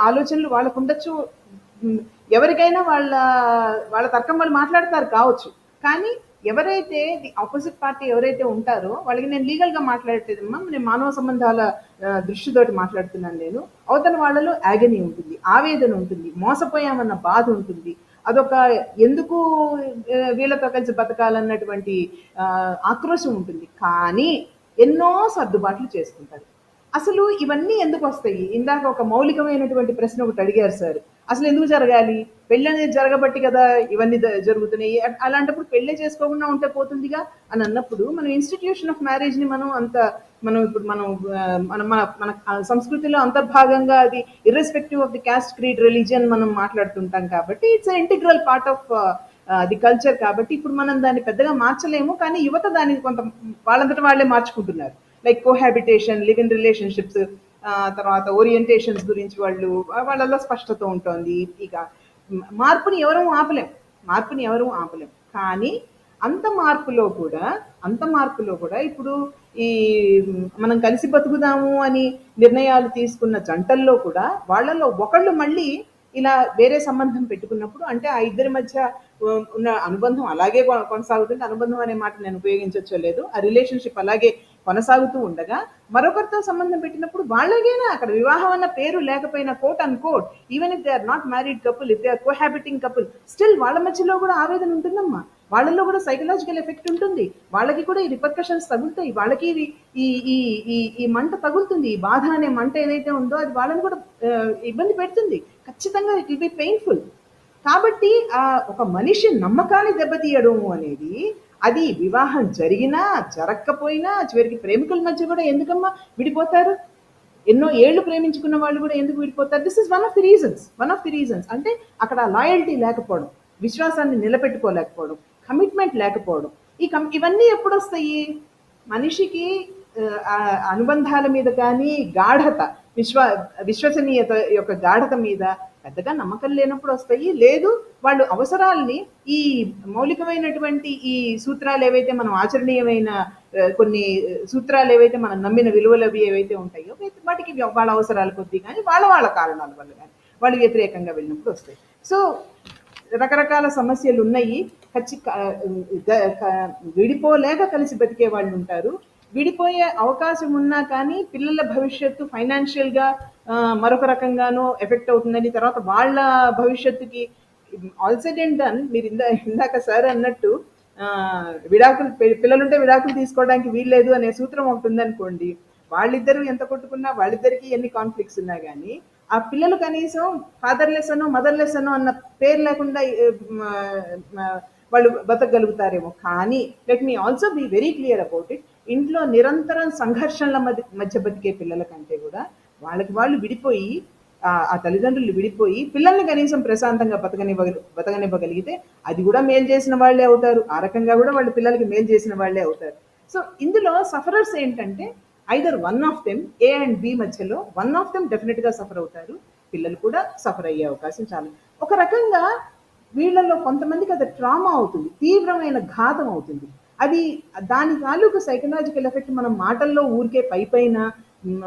ఆలోచనలు వాళ్ళకు ఉండొచ్చు. ఎవరికైనా వాళ్ళ తర్కం వాళ్ళు మాట్లాడతారు కావచ్చు. కానీ ఎవరైతే ఆపోజిట్ పార్టీ ఎవరైతే ఉంటారో వాళ్ళకి, నేను లీగల్గా మాట్లాడేదమ్మా, నేను మానవ సంబంధాల దృష్టితోటి మాట్లాడుతున్నాను. నేను అవతల వాళ్ళలో యాగనీ ఉంటుంది, ఆవేదన ఉంటుంది, మోసపోయామన్న బాధ ఉంటుంది, అదొక ఎందుకు వీళ్ళతో కలిసి బతకాలన్నటువంటి ఆక్రోశం ఉంటుంది. కానీ ఎన్నో సర్దుబాట్లు చేసుకుంటారు. అసలు ఇవన్నీ ఎందుకు వస్తాయి? ఇందాక ఒక మౌలికమైనటువంటి ప్రశ్న ఒకటి అడిగారు సార్, అసలు ఎందుకు జరగాలి? పెళ్ళి అనేది జరగబట్టి కదా ఇవన్నీ జరుగుతున్నాయి. అలాంటప్పుడు పెళ్ళే చేసుకోకుండా ఉంటే పోతుందిగా అని అన్నప్పుడు, మనం ఇన్స్టిట్యూషన్ ఆఫ్ మ్యారేజ్ని మనం ఇప్పుడు మన సంస్కృతిలో అంతర్భాగంగా, అది irrespective of the caste, creed, religion మనం మాట్లాడుతుంటాం కాబట్టి it's integral part of the culture. కాబట్టి ఇప్పుడు మనం దాన్ని పెద్దగా మార్చలేము. కానీ యువత దానికి కొంత వాళ్ళంతటా వాళ్ళే మార్చుకుంటున్నారు. లైక్ కోహాబిటేషన్, లివ్ ఇన్ రిలేషన్షిప్స్, తర్వాత ఓరియంటేషన్స్ గురించి వాళ్ళలో స్పష్టత ఉంటుంది. ఇక మార్పుని ఎవరూ ఆపలేం. కానీ అంత మార్పులో కూడా ఇప్పుడు ఈ మనం కలిసి బతుకుదాము అని నిర్ణయాలు తీసుకున్న జంటల్లో కూడా వాళ్ళలో ఒకళ్ళు మళ్ళీ ఇలా వేరే సంబంధం పెట్టుకున్నప్పుడు, అంటే ఆ ఇద్దరి మధ్య ఉన్న అనుబంధం అలాగే కొనసాగుతుంది. అనుబంధం అనే మాట నేను ఉపయోగించవచ్చో లేదు, ఆ రిలేషన్షిప్ అలాగే కొనసాగుతూ ఉండగా మరొకరితో సంబంధం పెట్టినప్పుడు వాళ్ళకైనా అక్కడ వివాహం అన్న పేరు లేకపోయినా, quote and quote, even if they are not married couple, if they are cohabiting couple, still వాళ్ళ మధ్యలో కూడా ఆవేదన ఉంటుందమ్మా. వాళ్ళల్లో కూడా సైకలాజికల్ ఎఫెక్ట్ ఉంటుంది. వాళ్ళకి కూడా ఈ రిపర్కషన్స్ తగులుతాయి. వాళ్ళకి ఈ మంట తగులుతుంది. ఈ బాధ అనే మంట ఏదైతే ఉందో అది వాళ్ళని కూడా ఇబ్బంది పెడుతుంది. ఖచ్చితంగా ఇట్ విల్ బి పెయిన్ఫుల్. కాబట్టి ఒక మనిషి నమ్మకాన్ని దెబ్బతీయడం అనేది, అది వివాహం జరిగినా జరగకపోయినా, చివరికి ప్రేమికుల మధ్య కూడా ఎందుకమ్మా విడిపోతారు? ఎన్నో ఏళ్ళు ప్రేమించుకున్న వాళ్ళు కూడా ఎందుకు విడిపోతారు? This is one of the reasons. అంటే అక్కడ లాయల్టీ లేకపోవడం, విశ్వాసాన్ని నిలబెట్టుకోలేకపోవడం, కమిట్మెంట్ లేకపోవడం. ఇవన్నీ ఎప్పుడు వస్తాయి? మనిషికి అనుబంధాల మీద కానీ, గాఢత, విశ్వసనీయత యొక్క గాఢత మీద పెద్దగా నమ్మకం లేనప్పుడు వస్తాయి. లేదు వాళ్ళు అవసరాల్ని ఈ మౌలికమైనటువంటి ఈ సూత్రాలు ఏవైతే మనం ఆచరణీయమైన కొన్ని సూత్రాలు ఏవైతే మనం నమ్మిన విలువలు అవి ఏవైతే ఉంటాయో వాటికి వాళ్ళ అవసరాల కొద్దీ కానీ వాళ్ళ కారణాల వల్ల కానీ వాళ్ళు వ్యతిరేకంగా వెళ్ళినప్పుడు వస్తాయి. సో రకరకాల సమస్యలు ఉన్నాయి. విడిపోలేక కలిసి బతికే వాళ్ళు ఉంటారు. విడిపోయే అవకాశం ఉన్నా కానీ పిల్లల భవిష్యత్తు ఫైనాన్షియల్గా మరొక రకంగానో ఎఫెక్ట్ అవుతుందని, తర్వాత వాళ్ళ భవిష్యత్తుకి ఆల్ సెడ్ అండ్ డన్ మీరు ఇందాక సార్ అన్నట్టు విడాకులు పిల్లలుంటే విడాకులు తీసుకోవడానికి వీల్లేదు అనే సూత్రం ఒకటి ఉందనుకోండి, వాళ్ళిద్దరూ ఎంత కొట్టుకున్నా వాళ్ళిద్దరికీ ఎన్ని కాన్ఫ్లిక్ట్స్ ఉన్నా కానీ ఆ పిల్లలు కనీసం ఫాదర్లెస్ అనో మదర్లెస్ అనో అన్న పేరు లేకుండా వాళ్ళు బతకగలుగుతారేమో. కానీ let me also be very clear about it, ఇంట్లో నిరంతరం సంఘర్షణల మధ్య బతికే పిల్లల కంటే కూడా వాళ్ళకి వాళ్ళు విడిపోయి ఆ తల్లిదండ్రులు విడిపోయి పిల్లల్ని కనీసం ప్రశాంతంగా బతకనివ్వగలిగితే అది కూడా మేలు చేసిన వాళ్ళే అవుతారు. ఆ రకంగా కూడా వాళ్ళు పిల్లలకి మేలు చేసిన వాళ్ళే అవుతారు. సో ఇందులో సఫరర్స్ ఏంటంటే either one of them, A and B మధ్యలో వన్ ఆఫ్ దెమ్ డెఫినెట్గా సఫర్ అవుతారు. పిల్లలు కూడా సఫర్ అయ్యే అవకాశం చాలా. ఒక రకంగా వీళ్ళల్లో కొంతమందికి అది ట్రామా అవుతుంది, తీవ్రమైన ఘాతం అవుతుంది. అది దాని తాలూకు సైకలాజికల్ ఎఫెక్ట్ మనం మాటల్లో ఊరికే పైన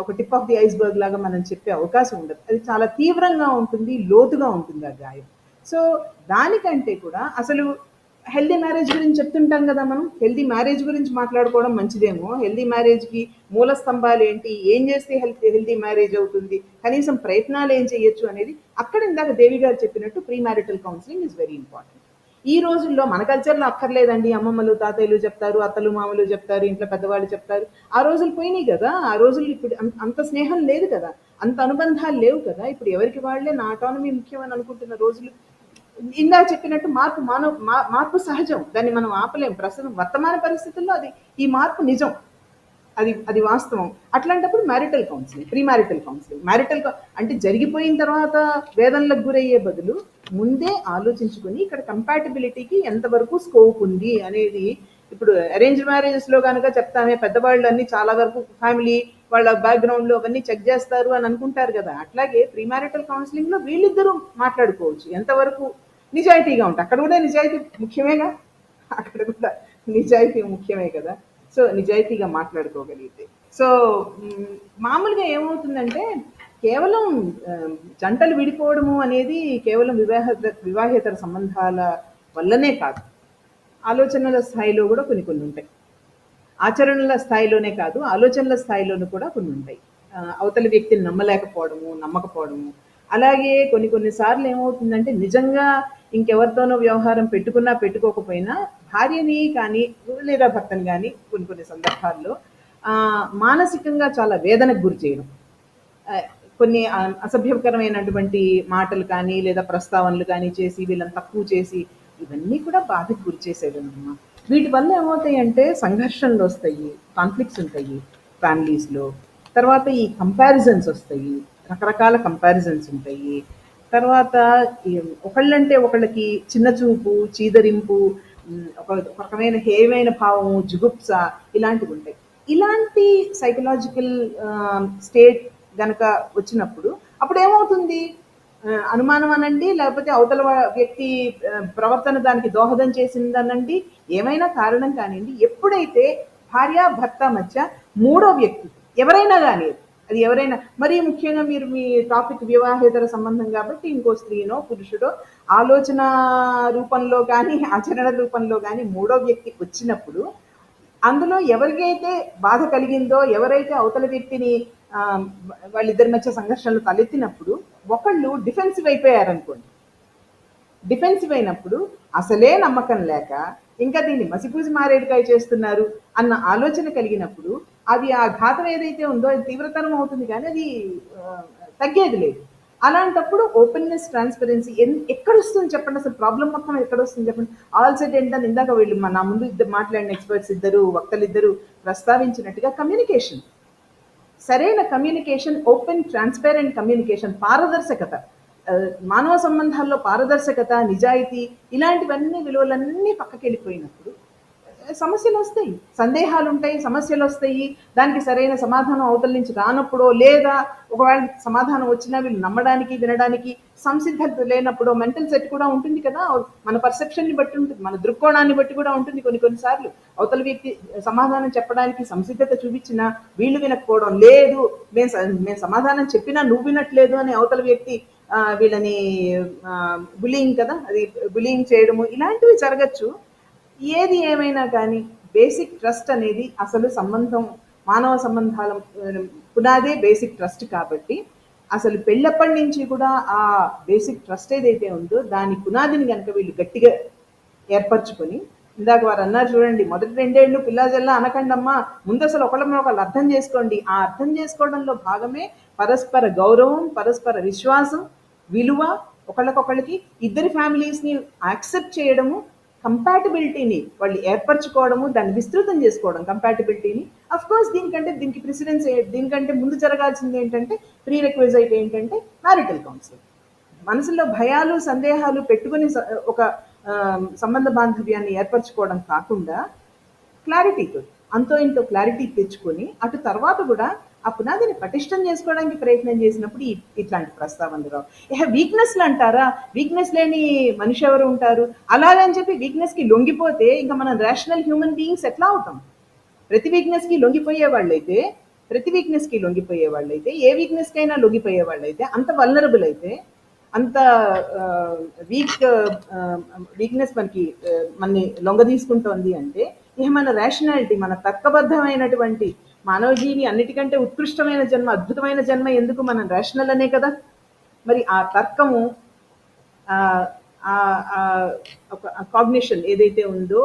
ఒక టిప్ ఆఫ్ ది ఐస్బర్గ్ లాగా మనం చెప్పే అవకాశం ఉండదు. అది చాలా తీవ్రంగా ఉంటుంది, లోతుగా ఉంటుంది ఆ గాయం. సో దానికంటే కూడా అసలు హెల్దీ మ్యారేజ్ గురించి చెప్తుంటాం కదా మనం, హెల్దీ మ్యారేజ్ గురించి మాట్లాడుకోవడం మంచిదేమో. హెల్దీ మ్యారేజ్కి మూల స్తంభాలు ఏంటి, ఏం చేస్తే హెల్దీ మ్యారేజ్ అవుతుంది, కనీసం ప్రయత్నాలు ఏం చేయొచ్చు అనేది అక్కడ ఇందాక దేవి గారు చెప్పినట్టు pre marital counselling is very important. ఈ రోజుల్లో మన కల్చర్లో అక్కర్లేదండి, అమ్మమ్మలు తాతయ్యలు చెప్తారు, అత్తలు మామలు చెప్తారు, ఇంట్లో పెద్దవాళ్ళు చెప్తారు. ఆ రోజులు పోయినాయి కదా. ఆ రోజులు ఇప్పుడు అంత స్నేహం లేదు కదా, అంత అనుబంధాలు లేవు కదా. ఇప్పుడు ఎవరికి వాళ్ళే నా ఆటానమీ ముఖ్యమని అనుకుంటున్న రోజులు. ఇందా చెప్పినట్టు మార్పు సహజం, దాన్ని మనం ఆపలేం. ప్రస్తుతం వర్తమాన పరిస్థితుల్లో ఈ మార్పు నిజం, అది వాస్తవం. అట్లాంటప్పుడు marital counselling, pre marital counselling, అంటే జరిగిపోయిన తర్వాత వేదనలకు గురయ్యే బదులు ముందే ఆలోచించుకొని ఇక్కడ కంపాటిబిలిటీకి ఎంతవరకు స్కోప్ ఉంది అనేది. ఇప్పుడు అరేంజ్ మ్యారేజెస్లో కనుక చెప్తామే, పెద్దవాళ్ళు అన్ని చాలా వరకు ఫ్యామిలీ వాళ్ళ బ్యాక్గ్రౌండ్లో అవన్నీ చెక్ చేస్తారు అని అనుకుంటారు కదా. అట్లాగే ప్రీ మ్యారిటల్ కౌన్సిలింగ్లో వీళ్ళిద్దరూ మాట్లాడుకోవచ్చు ఎంతవరకు నిజాయితీగా ఉంటాయి. అక్కడ కూడా నిజాయితీ ముఖ్యమేగా, అక్కడ కూడా నిజాయితీ ముఖ్యమే కదా. సో నిజాయితీగా మాట్లాడుకోగలిగితే. సో మామూలుగా ఏమవుతుందంటే కేవలం జంటలు విడిపోవడము అనేది కేవలం వివాహేతర సంబంధాల వల్లనే కాదు, ఆలోచనల స్థాయిలో కూడా కొన్ని ఉంటాయి. ఆచరణల స్థాయిలోనే కాదు, ఆలోచనల స్థాయిలోనూ కూడా కొన్ని ఉంటాయి. అవతలి వ్యక్తిని నమ్మకపోవడము. అలాగే కొన్నిసార్లు ఏమవుతుందంటే నిజంగా ఇంకెవరితోనో వ్యవహారం పెట్టుకున్నా పెట్టుకోకపోయినా భార్యని కానీ లేదా భర్తని కానీ కొన్ని సందర్భాల్లో మానసికంగా చాలా వేదనకు గురి చేయడం, కొన్ని అసభ్యకరమైనటువంటి మాటలు కానీ లేదా ప్రస్తావనలు కానీ చేసి వీళ్ళని తక్కువ చేసి ఇవన్నీ కూడా బాధకు గురి చేసేదన్నమాట. వీటి వల్ల ఏమవుతాయి అంటే సంఘర్షణలు వస్తాయి, కాన్ఫ్లిక్ట్స్ ఉంటాయి ఫ్యామిలీస్లో. తర్వాత ఈ కంపారిజన్స్ వస్తాయి, రకరకాల కంపారిజన్స్ ఉంటాయి. తర్వాత ఒకళ్ళంటే ఒకళ్ళకి చిన్న చూపు, చీదరింపు, ఒక రకమైన హేయమైన భావము, జుగుప్స ఇలాంటివి ఉంటాయి. ఇలాంటి సైకలాజికల్ స్టేట్ గనక వచ్చినప్పుడు అప్పుడు ఏమవుతుంది, అనుమానం అనండి, లేకపోతే అవతల వ్యక్తి ప్రవర్తన దానికి దోహదం చేసిందనండి, ఏమైనా కారణం కానివ్వండి, ఎప్పుడైతే భార్య భర్త మధ్య మూడో వ్యక్తి ఎవరైనా కానీ, అది ఎవరైనా, మరీ ముఖ్యంగా మీరు మీ టాపిక్ వివాహేతర సంబంధం కాబట్టి ఇంకో స్త్రీనో పురుషుడో ఆలోచన రూపంలో కానీ ఆచరణ రూపంలో కానీ మూడో వ్యక్తి వచ్చినప్పుడు అందులో ఎవరికైతే బాధ కలిగిందో, ఎవరైతే అవతల వ్యక్తిని వాళ్ళిద్దరి మధ్య సంఘర్షణలు తలెత్తినప్పుడు ఒకళ్ళు డిఫెన్సివ్ అయిపోయారనుకోండి. డిఫెన్సివ్ అయినప్పుడు అసలే నమ్మకం లేక ఇంకా దీన్ని మసిపూసి మారేడుకాయ చేస్తున్నారు అన్న ఆలోచన కలిగినప్పుడు అది ఆ ఘాతం ఏదైతే ఉందో అది తీవ్రతరం అవుతుంది, కానీ అది తగ్గేది లేదు. అలాంటప్పుడు ఓపెన్నెస్, ట్రాన్స్పరెన్సీ ఎక్కడొస్తుంది చెప్పండి, అసలు ప్రాబ్లం మొత్తం ఎక్కడొస్తుంది చెప్పండి. ఆల్ సెట్ ఏంటని ఇందాక వీళ్ళు నా ముందు మాట్లాడిన ఎక్స్పర్ట్స్ వక్తలిద్దరూ ప్రస్తావించినట్టుగా కమ్యూనికేషన్, సరైన కమ్యూనికేషన్, ఓపెన్ ట్రాన్స్పరెంట్ కమ్యూనికేషన్, పారదర్శకత, మానవ సంబంధాల్లో పారదర్శకత, నిజాయితీ, ఇలాంటివన్నీ విలువలన్నీ పక్కకి వెళ్ళిపోయినప్పుడు సమస్యలు వస్తాయి, సందేహాలు ఉంటాయి, సమస్యలు వస్తాయి. దానికి సరైన సమాధానం అవతల నుంచి రానప్పుడో, లేదా ఒకవేళ సమాధానం వచ్చినా వీళ్ళు నమ్మడానికి వినడానికి సంసిద్ధత లేనప్పుడు మెంటల్ సెట్ కూడా ఉంటుంది కదా. మన పర్సెప్షన్ని బట్టి ఉంటుంది, మన దృక్కోణాన్ని బట్టి కూడా ఉంటుంది. కొన్నిసార్లు అవతల వ్యక్తి సమాధానం చెప్పడానికి సంసిద్ధత చూపించినా వీళ్ళు వినకపోవడం, లేదు మేము సమాధానం చెప్పినా నువ్వు వినట్లేదు అని అవతల వ్యక్తి వీళ్ళని బులియింగ్ కదా, అది బులియింగ్ చేయడము, ఇలాంటివి జరగచ్చు. ఏది ఏమైనా కానీ బేసిక్ ట్రస్ట్ అనేది అసలు సంబంధం, మానవ సంబంధాల పునాదే బేసిక్ ట్రస్ట్. కాబట్టి అసలు పెళ్ళప్పటి నుంచి కూడా ఆ బేసిక్ ట్రస్ట్ ఏదైతే ఉందో దాని పునాదిని కనుక వీళ్ళు గట్టిగా ఏర్పరచుకొని, ఇందాక వారు అన్నారు చూడండి, మొదటి 2 ఏళ్ళు పిల్లాజల్లా అనకండమ్మా, ముందు అసలు ఒకళ్ళు అర్థం చేసుకోండి. ఆ అర్థం చేసుకోవడంలో భాగమే పరస్పర గౌరవం, పరస్పర విశ్వాసం, విలువ, ఒకళ్ళకొకళ్ళకి ఇద్దరి ఫ్యామిలీస్ని యాక్సెప్ట్ చేయడము, కంపాటబిలిటీని వాళ్ళు ఏర్పరచుకోవడము, దాన్ని విస్తృతం చేసుకోవడం కంపాటబిలిటీని. అఫ్ కోర్స్ దీనికి ప్రిసిడెన్స్, దీనికంటే ముందు జరగాల్సింది ఏంటంటే, ప్రీ రిక్విజైట్ ఏంటంటే మ్యారిటల్ కౌన్సిలింగ్. మనసులో భయాలు సందేహాలు పెట్టుకుని ఒక సంబంధ బాంధవ్యాన్ని ఏర్పరచుకోవడం కాకుండా క్లారిటీతో, అంతో ఇంతో క్లారిటీ తెచ్చుకొని అటు తర్వాత కూడా ఆ పునాదిని పటిష్టం చేసుకోవడానికి ప్రయత్నం చేసినప్పుడు ఇట్లాంటి ప్రస్తావనలు రావు. వీక్నెస్లు అంటారా, వీక్నెస్ లేని మనిషి ఎవరు ఉంటారు? అలాగని చెప్పి వీక్నెస్కి లొంగిపోతే ఇంకా మనం రేషనల్ హ్యూమన్ బీయింగ్స్ ఎట్లా అవుతాం? ప్రతి వీక్నెస్కి లొంగిపోయే వాళ్ళైతే, ఏ వీక్నెస్కైనా లొంగిపోయే వాళ్ళైతే, అంత వల్నరబుల్ అయితే, అంత వీక్నెస్ మనని లొంగ తీసుకుంటోంది అంటే, ఇక మన రేషనాలిటీ, మన తర్కబద్ధమైనటువంటి మానవజీవి అన్నిటికంటే ఉత్కృష్టమైన జన్మ, అద్భుతమైన జన్మ ఎందుకు? మనం రేషనల్ అనే కదా. మరి ఆ తర్కము, ఒక కాగ్నిషన్ ఏదైతే ఉందో,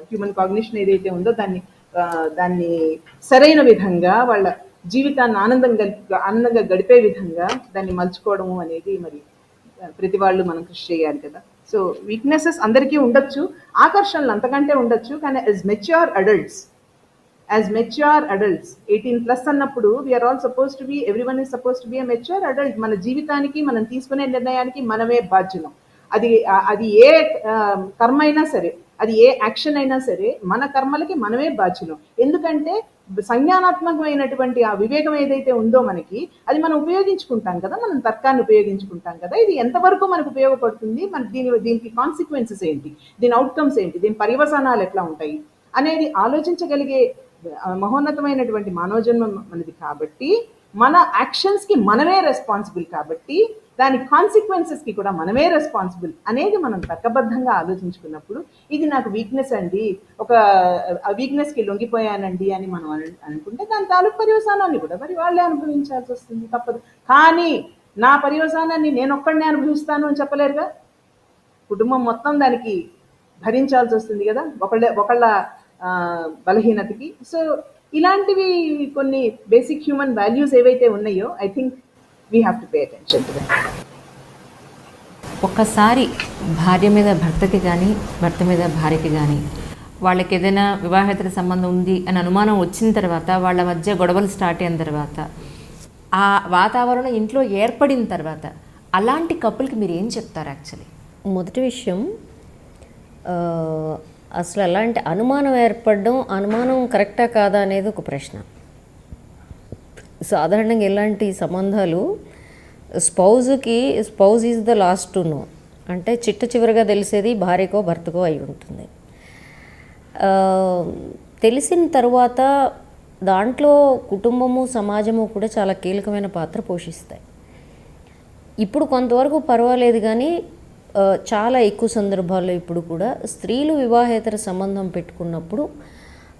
హ్యూమన్ కాగ్నిషన్ ఏదైతే ఉందో దాన్ని సరైన విధంగా వాళ్ళ జీవితాన్ని ఆనందంగా గడిపే విధంగా దాన్ని మలుచుకోవడము అనేది మరి ప్రతి వాళ్ళు మనం కృషి చేయాలి కదా. సో వీక్నెసెస్ అందరికీ ఉండొచ్చు, ఆకర్షణలు అంతకంటే ఉండొచ్చు. కానీ యాజ్ మెచ్యూర్ అడల్ట్స్, 18+ అన్నప్పుడు we are all suppose to be, everyone is suppose to be a mature adult. మన జీవితానికి, మనం తీసుకునే నిర్ణయానికి మనమే బాధ్యులం. అది ఏ కర్మ అయినా సరే, అది ఏ యాక్షన్ అయినా సరే, మన కర్మలకి మనమే బాధ్యులం. ఎందుకంటే సంజ్ఞానాత్మకమైనటువంటి ఆ వివేకం ఏదైతే ఉందో మనకి, అది మనం ఉపయోగించుకుంటాం కదా, మనం తర్కాన్ని ఉపయోగించుకుంటాం కదా. ఇది ఎంతవరకు మనకు ఉపయోగపడుతుంది, మన దీనికి కాన్సిక్వెన్సెస్ ఏంటి, దీని అవుట్కమ్స్ ఏంటి, దీని పర్యవసానాలు ఎట్లా ఉంటాయి అనేది ఆలోచించగలిగే మహోన్నతమైనటువంటి మానవ జన్మ మనది. కాబట్టి మన యాక్షన్స్కి మనమే రెస్పాన్సిబుల్, కాబట్టి దాని కాన్సిక్వెన్సెస్కి కూడా మనమే రెస్పాన్సిబుల్ అనేది మనం తర్కబద్ధంగా ఆలోచించుకున్నప్పుడు, ఇది నాకు వీక్నెస్ అండి, ఒక వీక్నెస్కి లొంగిపోయానండి అని మనం అనుకుంటే దాని తాలూకు పర్యవసానాన్ని కూడా మరి వాళ్ళే అనుభవించాల్సి వస్తుంది, తప్పదు. కానీ నా పర్యవసానాన్ని నేను ఒక్కడనే అనుభవిస్తాను అని చెప్పలేరుగా, కుటుంబం మొత్తం దానికి భరించాల్సి వస్తుంది కదా, ఒకళ్ళ బలహీనతకి. సో ఇలాంటివి కొన్ని బేసిక్ హ్యూమన్ వాల్యూస్ ఏవైతే ఉన్నాయో, I think we have to pay attention to that. ఒక్కసారి భార్య మీద భర్తకి కానీ, భర్త మీద భార్యకి కానీ వాళ్ళకి ఏదైనా వివాహేతర సంబంధం ఉంది అని అనుమానం వచ్చిన తర్వాత, వాళ్ళ మధ్య గొడవలు స్టార్ట్ అయిన తర్వాత, ఆ వాతావరణం ఇంట్లో ఏర్పడిన తర్వాత, అలాంటి కపుల్కి మీరు ఏం చెప్తారు? యాక్చువల్లీ మొదటి విషయం, అసలు అలాంటి అనుమానం ఏర్పడడం, అనుమానం కరెక్టా కాదా అనేది ఒక ప్రశ్న. సాధారణంగా ఇలాంటి సంబంధాలు spouse is the last to know, అంటే చివరిగా తెలిసేది భార్యకో భర్తకో అయి ఉంటుంది. తెలిసిన తర్వాత దాంట్లో కుటుంబము సమాజము కూడా చాలా కీలకమైన పాత్ర పోషిస్తాయి. ఇప్పుడు కొంతవరకు పర్వాలేదు, కానీ చాలా ఎక్కువ సందర్భాల్లో ఇప్పుడు కూడా స్త్రీలు వివాహేతర సంబంధం పెట్టుకున్నప్పుడు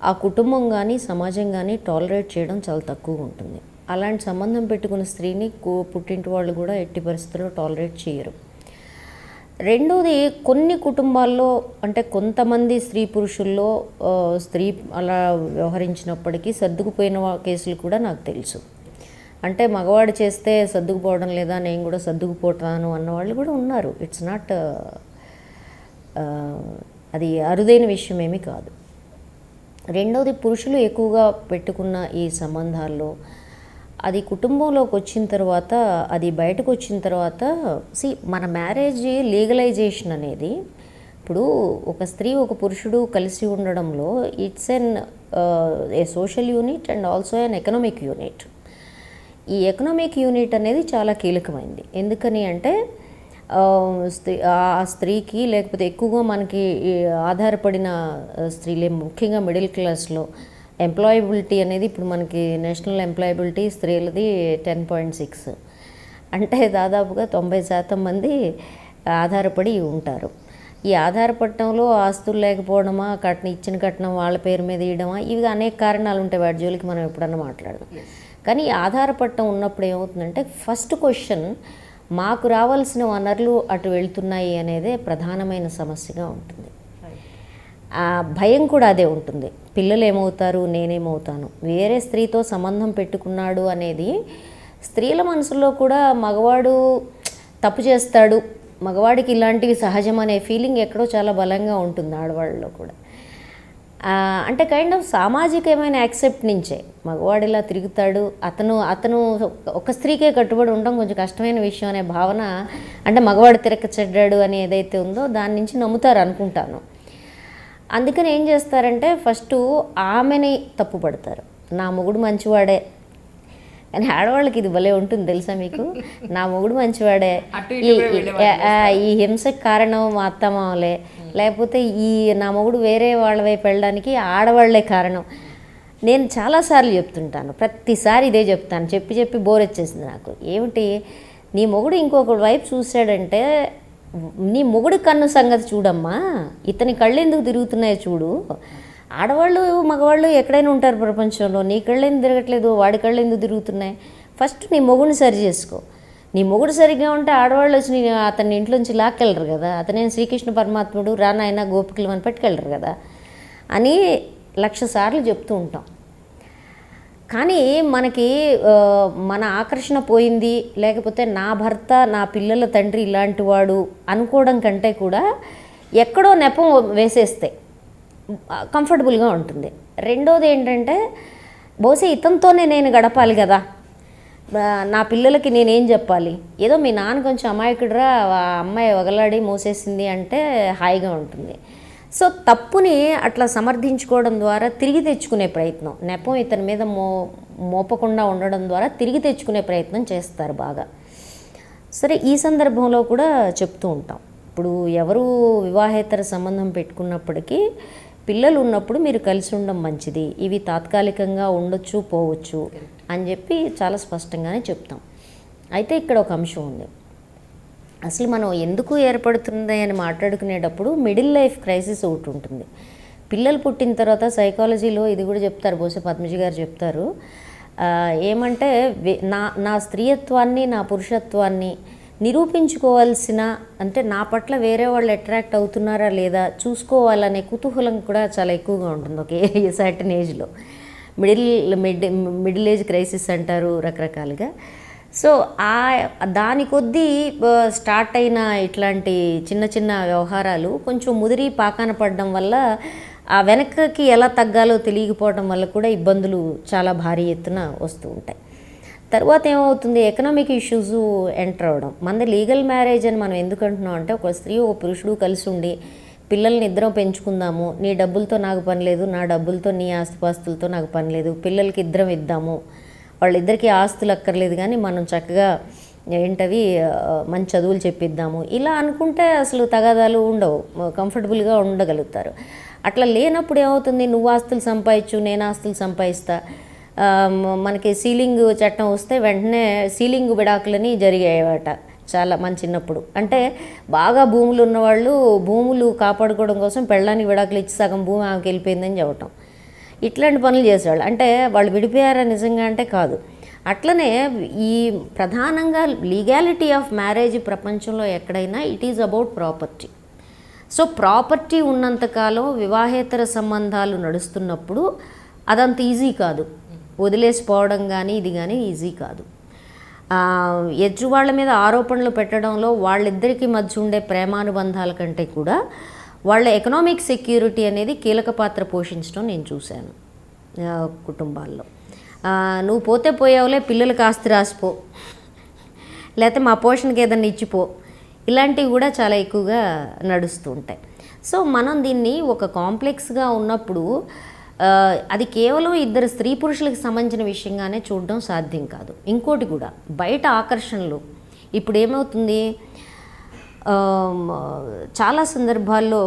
ఆ కుటుంబం కానీ సమాజం కానీ టాలరేట్ చేయడం చాలా తక్కువగా ఉంటుంది. అలాంటి సంబంధం పెట్టుకున్న స్త్రీని పుట్టింటి వాళ్ళు కూడా ఎట్టి పరిస్థితుల్లో టాలరేట్ చేయరు. రెండోది, కొన్ని కుటుంబాల్లో అంటే కొంతమంది స్త్రీ పురుషుల్లో స్త్రీ అలా వ్యవహరించినప్పటికీ సర్దుకుపోయిన కేసులు కూడా నాకు తెలుసు. అంటే మగవాడు చేస్తే సర్దుకుపోవడం లేదా, నేను కూడా సర్దుకుపోతాను అన్నవాళ్ళు కూడా ఉన్నారు. ఇట్స్ నాట్, అది అరుదైన విషయం ఏమీ కాదు. రెండవది, పురుషులు ఎక్కువగా పెట్టుకున్న ఈ సంబంధాల్లో అది కుటుంబంలోకి వచ్చిన తర్వాత, అది బయటకు వచ్చిన తర్వాత, మన మ్యారేజ్ లీగలైజేషన్ అనేది ఇప్పుడు ఒక స్త్రీ ఒక పురుషుడు కలిసి ఉండడంలో it's a social unit and also an economic unit. ఈ ఎకనామిక్ యూనిట్ అనేది చాలా కీలకమైంది. ఎందుకని అంటే ఆ స్త్రీకి, లేకపోతే ఎక్కువగా మనకి ఆధారపడిన స్త్రీలే, ముఖ్యంగా మిడిల్ క్లాస్లో ఎంప్లాయబిలిటీ అనేది ఇప్పుడు మనకి నేషనల్ ఎంప్లాయబిలిటీ స్త్రీలది 10.6, అంటే దాదాపుగా 90% మంది ఆధారపడి ఉంటారు. ఈ ఆధారపడటంలో ఆస్తులు లేకపోవడమా, ఇచ్చిన కట్నం వాళ్ళ పేరు మీద ఇవ్వడమా, ఇవి అనేక కారణాలు ఉంటాయి. వాటి జోలికి మనం ఎప్పుడన్నా మాట్లాడదాం. కానీ ఈ ఆధారపడటం ఉన్నప్పుడు ఏమవుతుందంటే ఫస్ట్ క్వశ్చన్, మాకు రావాల్సిన వనరులు అటు వెళ్తున్నాయి అనేదే ప్రధానమైన సమస్యగా ఉంటుంది. ఆ భయం కూడా అదే ఉంటుంది. పిల్లలు ఏమవుతారు, నేనేమవుతాను, వేరే స్త్రీతో సంబంధం పెట్టుకున్నాడు అనేది స్త్రీల మనసులో కూడా మగవాడు తప్పు చేస్తాడు, మగవాడికి ఇలాంటివి సహజం అనే ఫీలింగ్ ఎక్కడో చాలా బలంగా ఉంటుంది ఆడవాళ్ళలో కూడా. అంటే కైండ్ ఆఫ్ సామాజికమైన యాక్సెప్ట్ నుంచే మగవాడు ఇలా తిరుగుతాడు, అతను ఒక స్త్రీకే కట్టుబడి ఉండడం కొంచెం కష్టమైన విషయం అనే భావన, అంటే మగవాడు తిరక్క చెడ్డాడు అని ఏదైతే ఉందో దాని నుంచి నమ్ముతారు అనుకుంటాను. అందుకని ఏం చేస్తారంటే ఫస్ట్ ఆమెని తప్పుపడతారు, నా మొగుడు మంచివాడే. కానీ ఆడవాళ్ళకి ఇది భలే ఉంటుంది తెలుసా మీకు, నా మొగుడు మంచివాడే, ఈ హింసకు కారణం మా అత్తమామలే, లేకపోతే నా మొగుడు వేరే వాళ్ళ వైపు వెళ్ళడానికి ఆడవాళ్లే కారణం. నేను చాలాసార్లు చెప్తుంటాను, ప్రతిసారి ఇదే చెప్తాను, చెప్పి బోర్ వచ్చేసింది నాకు. ఏమిటి, నీ మొగుడు ఇంకొక వైపు చూశాడంటే నీ మొగుడు కన్ను సంగతి చూడమ్మా, ఇతని కళ్ళు ఎందుకు తిరుగుతున్నాయో చూడు. ఆడవాళ్ళు మగవాళ్ళు ఎక్కడైనా ఉంటారు ప్రపంచంలో, నీ కళ్ళు ఎందుకు తిరగట్లేదు, వాడి కళ్ళు ఎందుకు తిరుగుతున్నాయి. ఫస్ట్ నీ మొగుడిని సరి చేసుకో. నీ మొగుడు సరిగ్గా ఉంటే ఆడవాళ్ళు వచ్చి అతన్ని ఇంట్లోంచి లాక్కెళ్ళరు కదా, అతనే శ్రీకృష్ణ పరమాత్ముడు, రానాయన గోపికలు అని పెట్టుకెళ్ళరు కదా అని 1,00,000 సార్లు చెప్తూ ఉంటాం. కానీ మనకి మన ఆకర్షణ పోయింది, లేకపోతే నా భర్త నా పిల్లల తండ్రి ఇలాంటి వాడు అనుకోవడం కంటే కూడా ఎక్కడో నెపం వేసేస్తే కంఫర్టబుల్గా ఉంటుంది. రెండోది ఏంటంటే బహుశా ఇతనితోనే నేను గడపాలి కదా, నా పిల్లలకి నేనేం చెప్పాలి, ఏదో మీ నాన్న కొంచెం అమాయకుడురా, ఆ అమ్మాయి వగలాడి మోసేసింది అంటే హాయిగా ఉంటుంది. సో తప్పుని అట్లా సమర్థించుకోవడం ద్వారా తిరిగి తెచ్చుకునే ప్రయత్నం, నెపం ఇతని మీద మోపకుండా ఉండడం ద్వారా తిరిగి తెచ్చుకునే ప్రయత్నం చేస్తారు బాగా. సరే, ఈ సందర్భంలో కూడా చెప్తూ ఉంటాం, ఇప్పుడు ఎవరు వివాహేతర సంబంధం పెట్టుకున్నప్పటికీ పిల్లలు ఉన్నప్పుడు మీరు కలిసి ఉండడం మంచిది, ఇవి తాత్కాలికంగా ఉండొచ్చు పోవచ్చు అని చెప్పి చాలా స్పష్టంగానే చెప్తాం. అయితే ఇక్కడ ఒక అంశం ఉంది, అసలు మనం ఎందుకు ఏర్పడుతుంది అని మాట్లాడుకునేటప్పుడు మిడిల్ లైఫ్ క్రైసిస్ ఒకటి ఉంటుంది. పిల్లలు పుట్టిన తర్వాత సైకాలజీలో ఇది కూడా చెప్తారు, బహుశా పద్మజి గారు చెప్తారు, ఏమంటే నా స్త్రీయత్వాన్ని నా పురుషత్వాన్ని నిరూపించుకోవాల్సిన, అంటే నా పట్ల వేరే వాళ్ళు అట్రాక్ట్ అవుతున్నారా లేదా చూసుకోవాలనే కుతూహలం కూడా చాలా ఎక్కువగా ఉంటుంది ఒక సర్టన్ ఏజ్లో. మిడిల్ ఏజ్ క్రైసిస్ అంటారు రకరకాలుగా. సో దాని కొద్దీ స్టార్ట్ అయిన ఇట్లాంటి చిన్న చిన్న వ్యవహారాలు కొంచెం ముదిరి పాకాన పడడం వల్ల ఆ వెనక్కి ఎలా తగ్గాలో తెలియకపోవడం వల్ల కూడా ఇబ్బందులు చాలా భారీ ఎత్తున వస్తూ ఉంటాయి. తర్వాత ఏమవుతుంది, ఎకనామిక్ ఇష్యూస్ ఎంటర్ అవ్వడం. మనది లీగల్ మ్యారేజ్ అని మనం ఎందుకు అంటున్నాం అంటే, ఒక స్త్రీ ఒక పురుషుడు కలిసి ఉండి పిల్లల్ని ఇద్దరం పెంచుకుందాము, నీ డబ్బులతో నాకు పని లేదు, నా డబ్బులతో నీ ఆస్తిపాస్తులతో నాకు పని లేదు, పిల్లలకి ఇద్దరం ఇద్దాము, వాళ్ళిద్దరికీ ఆస్తులు అక్కర్లేదు కానీ మనం చక్కగా ఏంటవి మంచి చదువులు చెప్పిద్దాము, ఇలా అనుకుంటే అసలు తగాదాలు ఉండవు, కంఫర్టబుల్గా ఉండగలుగుతారు. అట్లా లేనప్పుడు ఏమవుతుంది, నువ్వు ఆస్తులు సంపాదించు, నేను ఆస్తులు సంపాదిస్తా, మనకి సీలింగ్ చట్టం వస్తే వెంటనే సీలింగ్ విడాకులని జరిగాయట చాలా మన చిన్నప్పుడు. అంటే బాగా భూములు ఉన్నవాళ్ళు భూములు కాపాడుకోవడం కోసం పెళ్ళానికి విడాకులు ఇచ్చి సగం భూమి ఆమెకి వెళ్ళిపోయిందని చెప్పటం, ఇట్లాంటి పనులు చేసేవాళ్ళు. అంటే వాళ్ళు విడిపోయారా నిజంగా అంటే కాదు. అట్లనే ఈ ప్రధానంగా లీగాలిటీ ఆఫ్ మ్యారేజ్ ప్రపంచంలో ఎక్కడైనా it is about property. So property ఉన్నంతకాలం వివాహేతర సంబంధాలు నడుస్తున్నప్పుడు అదంత ఈజీ కాదు, వదిలేసిపోవడం కానీ ఇది కానీ ఈజీ కాదు. ఎదురు వాళ్ళ మీద ఆరోపణలు పెట్టడంలో వాళ్ళిద్దరికీ మధ్య ఉండే ప్రేమానుబంధాల కంటే కూడా వాళ్ళ ఎకనామిక్ సెక్యూరిటీ అనేది కీలక పాత్ర పోషించడం నేను చూశాను కుటుంబాల్లో. నువ్వు పోతే పోయావులే, పిల్లలకి ఆస్తి రాసిపో, లేకపోతే మా పోషణకి ఏదన్నా ఇచ్చిపో, ఇలాంటివి కూడా చాలా ఎక్కువగా నడుస్తూ ఉంటాయి. సో మనం దీన్ని ఒక కాంప్లెక్స్గా ఉన్నప్పుడు అది కేవలం ఇద్దరు స్త్రీ పురుషులకు సంబంధించిన విషయంగానే చూడడం సాధ్యం కాదు. ఇంకోటి కూడా బయట ఆకర్షణలు ఇప్పుడు ఏమవుతుంది, చాలా సందర్భాల్లో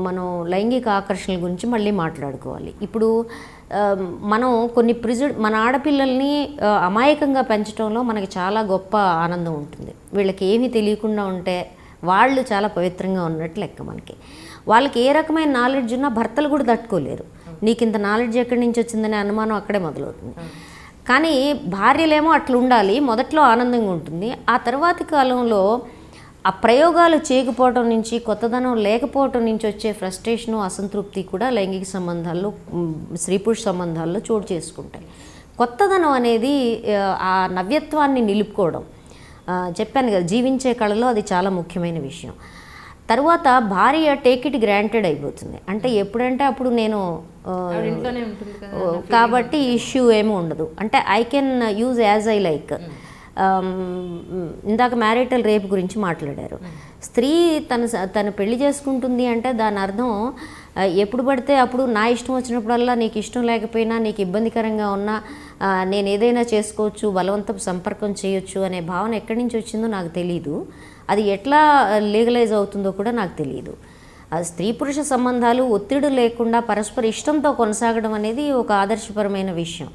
మనం లైంగిక ఆకర్షణల గురించి మళ్ళీ మాట్లాడుకోవాలి. ఇప్పుడు మనం మన ఆడపిల్లల్ని అమాయకంగా పెంచడంలో మనకి చాలా గొప్ప ఆనందం ఉంటుంది. వీళ్ళకి ఏమీ తెలియకుండా ఉంటే వాళ్ళు చాలా పవిత్రంగా ఉన్నట్టు లెక్క. వాళ్ళకి ఏ రకమైన నాలెడ్జ్ ఉన్నా భర్తలు కూడా తట్టుకోలేరు. నీకు ఇంత నాలెడ్జ్ ఎక్కడి నుంచి వచ్చిందనే అనుమానం అక్కడే మొదలవుతుంది. కానీ భార్యలేమో అట్లా ఉండాలి, మొదట్లో ఆనందంగా ఉంటుంది. ఆ తర్వాతి కాలంలో ఆ ప్రయోగాలు చేయకపోవటం నుంచి, కొత్తదనం లేకపోవటం నుంచి వచ్చే ఫ్రస్ట్రేషను, అసంతృప్తి కూడా లైంగిక సంబంధాల్లో, స్త్రీ పురుష సంబంధాల్లో చోటు చేసుకుంటాయి. కొత్తదనం అనేది ఆ నవ్యత్వాన్ని నిలుపుకోవడం, చెప్పాను కదా, జీవించే కళలో అది చాలా ముఖ్యమైన విషయం. తర్వాత భార్య టేక్ ఇట్ గ్రాంటెడ్ అయిపోతుంది. అంటే ఎప్పుడంటే అప్పుడు నేను కాబట్టి ఇష్యూ ఏమీ ఉండదు. అంటే I can use as I like. ఇందాక మ్యారిటల్ రేప్ గురించి మాట్లాడారు. స్త్రీ తను పెళ్లి చేసుకుంటుంది అంటే దాని అర్థం ఎప్పుడు పడితే అప్పుడు నా ఇష్టం వచ్చినప్పుడల్లా, నీకు ఇష్టం లేకపోయినా, నీకు ఇబ్బందికరంగా ఉన్నా నేను ఏదైనా చేసుకోవచ్చు, బలవంతపు సంపర్కం చేయొచ్చు అనే భావన ఎక్కడి నుంచి వచ్చిందో నాకు తెలీదు. అది ఎట్లా లీగలైజ్ అవుతుందో కూడా నాకు తెలియదు. స్త్రీ పురుష సంబంధాలు ఒత్తిడి లేకుండా పరస్పర ఇష్టంతో కొనసాగడం అనేది ఒక ఆదర్శపరమైన విషయం.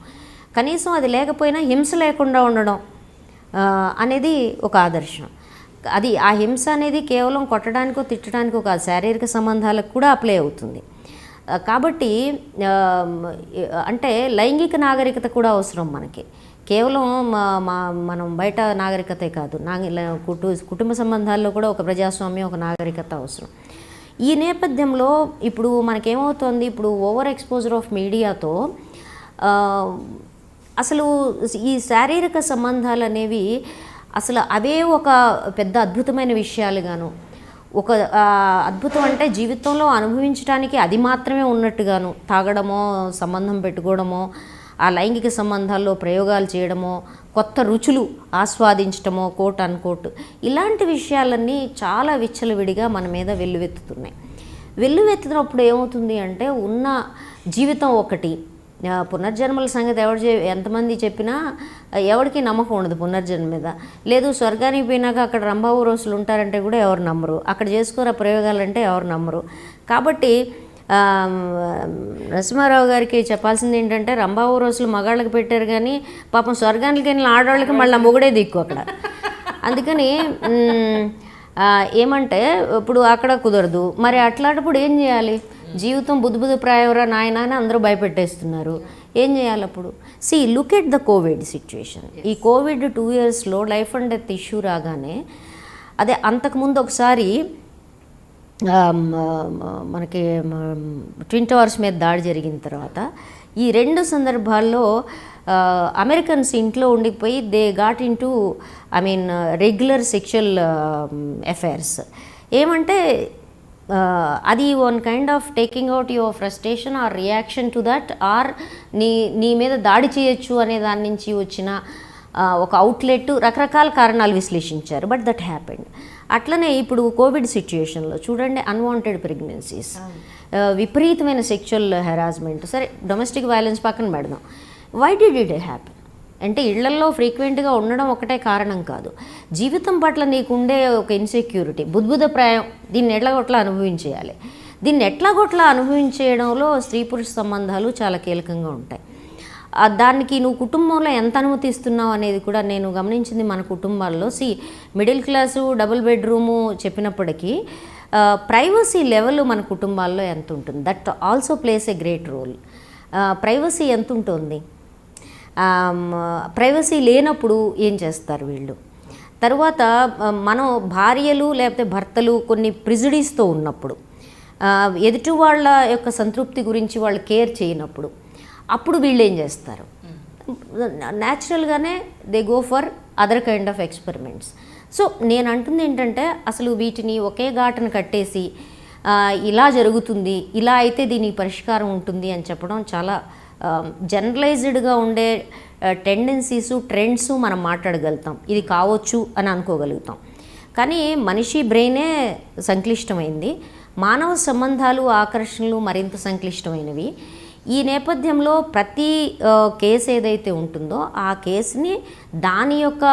కనీసం అది లేకపోయినా హింస లేకుండా ఉండడం అనేది ఒక ఆదర్శం. అది ఆ హింస అనేది కేవలం కొట్టడానికో తిట్టడానికో కాదు, శారీరక సంబంధాలకు కూడా అప్లై అవుతుంది. కాబట్టి అంటే లైంగిక నాగరికత కూడా అవసరం మనకి. కేవలం మనం బయట నాగరికతే కాదు, కుటుంబ సంబంధాల్లో కూడా ఒక ప్రజాస్వామ్యం, ఒక నాగరికత అవసరం. ఈ నేపథ్యంలో ఇప్పుడు మనకేమవుతుంది, ఇప్పుడు ఓవర్ ఎక్స్పోజర్ ఆఫ్ మీడియాతో అసలు ఈ శారీరక సంబంధాలు అనేవి అసలు అవే ఒక పెద్ద అద్భుతమైన విషయాలుగాను, ఒక అద్భుతం అంటే జీవితంలో అనుభవించడానికి అది మాత్రమే ఉన్నట్టుగాను, తాగడమో, సంబంధం పెట్టుకోవడమో, ఆ లైంగిక సంబంధాల్లో ప్రయోగాలు చేయడమో, కొత్త రుచులు ఆస్వాదించడమో, కోట్ అన్కోట్, ఇలాంటి విషయాలన్నీ చాలా విచ్చలవిడిగా మన మీద వెల్లువెత్తుతున్నాయి. వెల్లువెత్తుతున్నప్పుడు ఏమవుతుంది అంటే, ఉన్న జీవితం ఒకటి, పునర్జన్మల సంగతి ఎంతమంది చెప్పినా ఎవరికి నమ్మకం ఉండదు పునర్జన్మ మీద. లేదు స్వర్గానికి పోయినాక అక్కడ రంభావు రోజులు ఉంటారంటే కూడా ఎవరు నమ్మరు, అక్కడ చేసుకోరా ప్రయోగాలంటే ఎవరు నమ్మరు. కాబట్టి నరసింహారావు గారికి చెప్పాల్సింది ఏంటంటే, రంభావు రోజులు మగాళ్ళకి పెట్టారు కానీ పాపం స్వర్గానికి వెళ్ళిన ఆడవాళ్ళకి మళ్ళీ మొగుడే దిక్కు అక్కడ. అందుకని ఏమంటే ఇప్పుడు అక్కడ కుదరదు. మరి అట్లాంటప్పుడు ఏం చేయాలి? జీవితం బుద్ధి ప్రాయవరా నాయన అని అందరూ భయపెట్టేస్తున్నారు. ఏం చేయాలి అప్పుడు? Look at the Covid situation. ఈ కోవిడ్ 2 yearsలో లైఫ్ అండ్ డెత్ ఇష్యూ రాగానే, అదే అంతకుముందు ఒకసారి మనకి ట్విన్ టవర్స్ మీద దాడి జరిగిన తర్వాత ఈ 2 సందర్భాల్లో అమెరికన్స్ ఇంట్లో ఉండిపోయి they got into regular sexual affairs. ఏమంటే అది one kind of taking out your frustration or reaction to that, or నీ మీద దాడి చేయొచ్చు అనే దాని నుంచి వచ్చిన ఒక అవుట్లెట్. రకరకాల కారణాలు విశ్లేషించారు, బట్ దట్ హ్యాపెండ్. అట్లనే ఇప్పుడు కోవిడ్ సిచ్యుయేషన్లో చూడండి, అన్వాంటెడ్ ప్రెగ్నెన్సీస్, విపరీతమైన సెక్షువల్ హెరాస్మెంట్, సరే డొమెస్టిక్ వైలెన్స్ పక్కన పెడదాం. వై డిడ్ ఇట్ హ్యాపెన్ అంటే, ఇళ్లల్లో ఫ్రీక్వెంట్గా ఉండడం ఒకటే కారణం కాదు, జీవితం పట్ల నీకుండే ఒక ఇన్సెక్యూరిటీ, బుద్బుదప్రాయం, దీన్ని ఎట్లాగొట్లా అనుభవించేయాలి. దీన్ని ఎట్లాగొట్లా అనుభవించేయడంలో స్త్రీ పురుష సంబంధాలు చాలా కీలకంగా ఉంటాయి. దానికి నువ్వు కుటుంబంలో ఎంత అనుమతిస్తున్నావు అనేది కూడా నేను గమనించింది మన కుటుంబాల్లో. మిడిల్ క్లాసు, డబుల్ బెడ్రూము చెప్పినప్పటికీ ప్రైవసీ లెవెల్ మన కుటుంబాల్లో ఎంత ఉంటుంది, that also plays a great role. Privacy ఎంత ఉంటుంది, ప్రైవసీ లేనప్పుడు ఏం చేస్తారు వీళ్ళు. తర్వాత మనం భార్యలు లేకపోతే భర్తలు కొన్ని ప్రిజుడీస్తో ఉన్నప్పుడు, ఎదుటి వాళ్ళ యొక్క సంతృప్తి గురించి వాళ్ళు కేర్ చేయనప్పుడు, అప్పుడు వీళ్ళు ఏం చేస్తారు, న్యాచురల్గానే they go for other kind of experiments. So నేను అంటుంది ఏంటంటే, అసలు వీటిని ఒకే ఘాటను కట్టేసి ఇలా జరుగుతుంది, ఇలా అయితే దీనికి పరిష్కారం ఉంటుంది అని చెప్పడం చాలా జనరలైజ్డ్గా ఉండే టెండెన్సీసు, ట్రెండ్స్ మనం మాట్లాడగలుగుతాం, ఇది కావచ్చు అని అనుకోగలుగుతాం. కానీ మనిషి బ్రెయినే సంక్లిష్టమైంది. మానవ సంబంధాలు ఆకర్షణలు మరింత సంక్లిష్టమైనవి. ఈ నేపథ్యంలో ప్రతి కేసు ఏదైతే ఉంటుందో ఆ కేసుని దాని యొక్క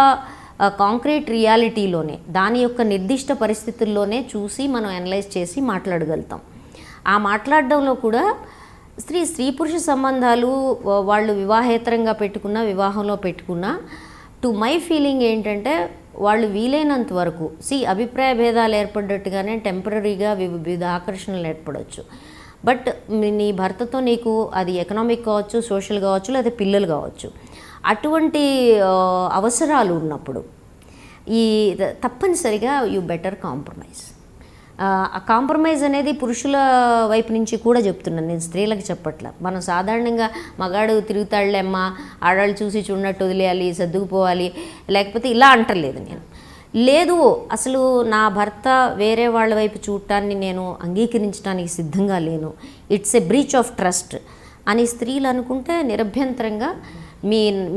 కాంక్రీట్ రియాలిటీలోనే, దాని యొక్క నిర్దిష్ట పరిస్థితుల్లోనే చూసి మనం అనలైజ్ చేసి మాట్లాడగలుగుతాం. ఆ మాట్లాడడంలో కూడా స్త్రీ పురుష సంబంధాలు వాళ్ళు వివాహేతరంగా పెట్టుకున్నా, వివాహంలో పెట్టుకున్నా, టు మై ఫీలింగ్ ఏంటంటే వాళ్ళు వీలైనంత వరకు అభిప్రాయ భేదాలు ఏర్పడ్డట్టుగానే టెంపరీగా వివిధ ఆకర్షణలు ఏర్పడవచ్చు. బట్ నీ భర్తతో నీకు అది ఎకనామిక్ కావచ్చు, సోషల్ కావచ్చు, లేదా పిల్లలు కావచ్చు, అటువంటి అవసరాలు ఉన్నప్పుడు తప్పనిసరిగా యూ బెటర్ కాంప్రమైజ్. ఆ కాంప్రమైజ్ అనేది పురుషుల వైపు నుంచి కూడా చెప్తున్నాను, నేను స్త్రీలకు చెప్పట్ల. మనం సాధారణంగా మగాడు తిరుగుతాడులేమ్మా, ఆడాళ్ళు చూసి చూడనట్టు వదిలేయాలి, సర్దుకుపోవాలి, లేకపోతే ఇలా అంటలేదు నేను. లేదు, అసలు నా భర్త వేరే వాళ్ళ వైపు చూడటాన్ని నేను అంగీకరించడానికి సిద్ధంగా లేను, it's a breach of trust అని స్త్రీలు అనుకుంటే నిరభ్యంతరంగా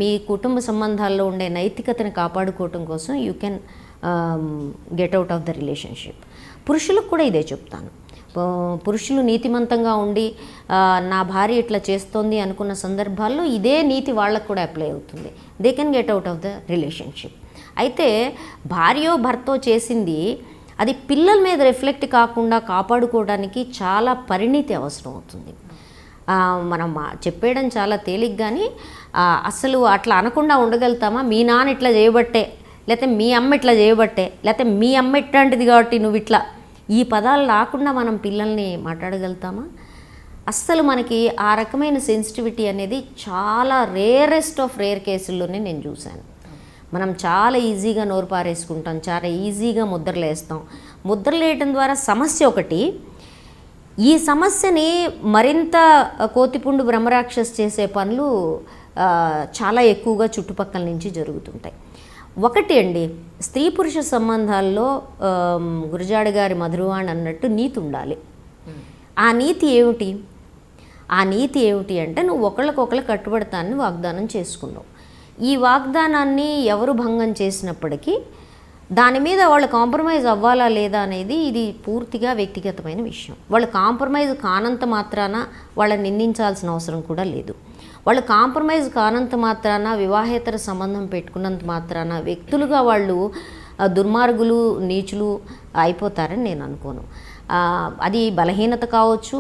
మీ కుటుంబ సంబంధాల్లో ఉండే నైతికతను కాపాడుకోవటం కోసం you can get out of the relationship. పురుషులకు కూడా ఇదే చెప్తాను. పురుషులు నీతిమంతంగా ఉండి నా భార్య ఇట్లా చేస్తోంది అనుకున్న సందర్భాల్లో ఇదే నీతి వాళ్ళకు కూడా అప్లై అవుతుంది. They can get out of the relationship. అయితే భార్యో భర్తో చేసింది అది పిల్లల మీద రిఫ్లెక్ట్ కాకుండా కాపాడుకోవడానికి చాలా పరిణితి అవసరం అవుతుంది. మనం చెప్పేయడం చాలా తేలిక, కానీ అసలు అట్లా అనకుండా ఉండగలుగుతామా? మీ నాన్న ఇట్లా చేయబట్టే, లేకపోతే మీ అమ్మ ఇట్లా చేయబట్టే, లేకపోతే మీ అమ్మ ఇట్లాంటిది కాబట్టి నువ్వు ఇట్లా, ఈ పదాలు రాకుండా మనం పిల్లల్ని మాట్లాడగలుగుతామా? అస్సలు మనకి ఆ రకమైన సెన్సిటివిటీ అనేది చాలా రేరెస్ట్ ఆఫ్ రేర్ కేసుల్లోనే నేను చూశాను. మనం చాలా ఈజీగా నోరు పారేసుకుంటాం, చాలా ఈజీగా ముద్రలు వేస్తాం. ముద్రలు వేయటం ద్వారా సమస్య ఒకటి, ఈ సమస్యని మరింత కోతిపుండు బ్రహ్మరాక్షస్ చేసే పనులు చాలా ఎక్కువగా చుట్టుపక్కల నుంచి జరుగుతుంటాయి. ఒకటి అండి, స్త్రీ పురుష సంబంధాల్లో గురజాడ గారి మధురవాణి అన్నట్టు నీతి ఉండాలి. ఆ నీతి ఏమిటి? ఆ నీతి ఏమిటి అంటే నువ్వు ఒకళ్ళకొకళ్ళు కట్టుబడతానని వాగ్దానం చేసుకున్నావు. ఈ వాగ్దానాన్ని ఎవరు భంగం చేసినప్పటికీ దాని మీద వాళ్ళు కాంప్రమైజ్ అవ్వాలా లేదా అనేది ఇది పూర్తిగా వ్యక్తిగతమైన విషయం. వాళ్ళు కాంప్రమైజ్ కానంత మాత్రాన వాళ్ళని నిందించాల్సిన అవసరం కూడా లేదు. వాళ్ళు కాంప్రమైజ్ కానంత మాత్రాన, వివాహేతర సంబంధం పెట్టుకున్నంత మాత్రాన వ్యక్తులుగా వాళ్ళు దుర్మార్గులు, నీచులు అయిపోతారని నేను అనుకోను. అది బలహీనత కావచ్చు,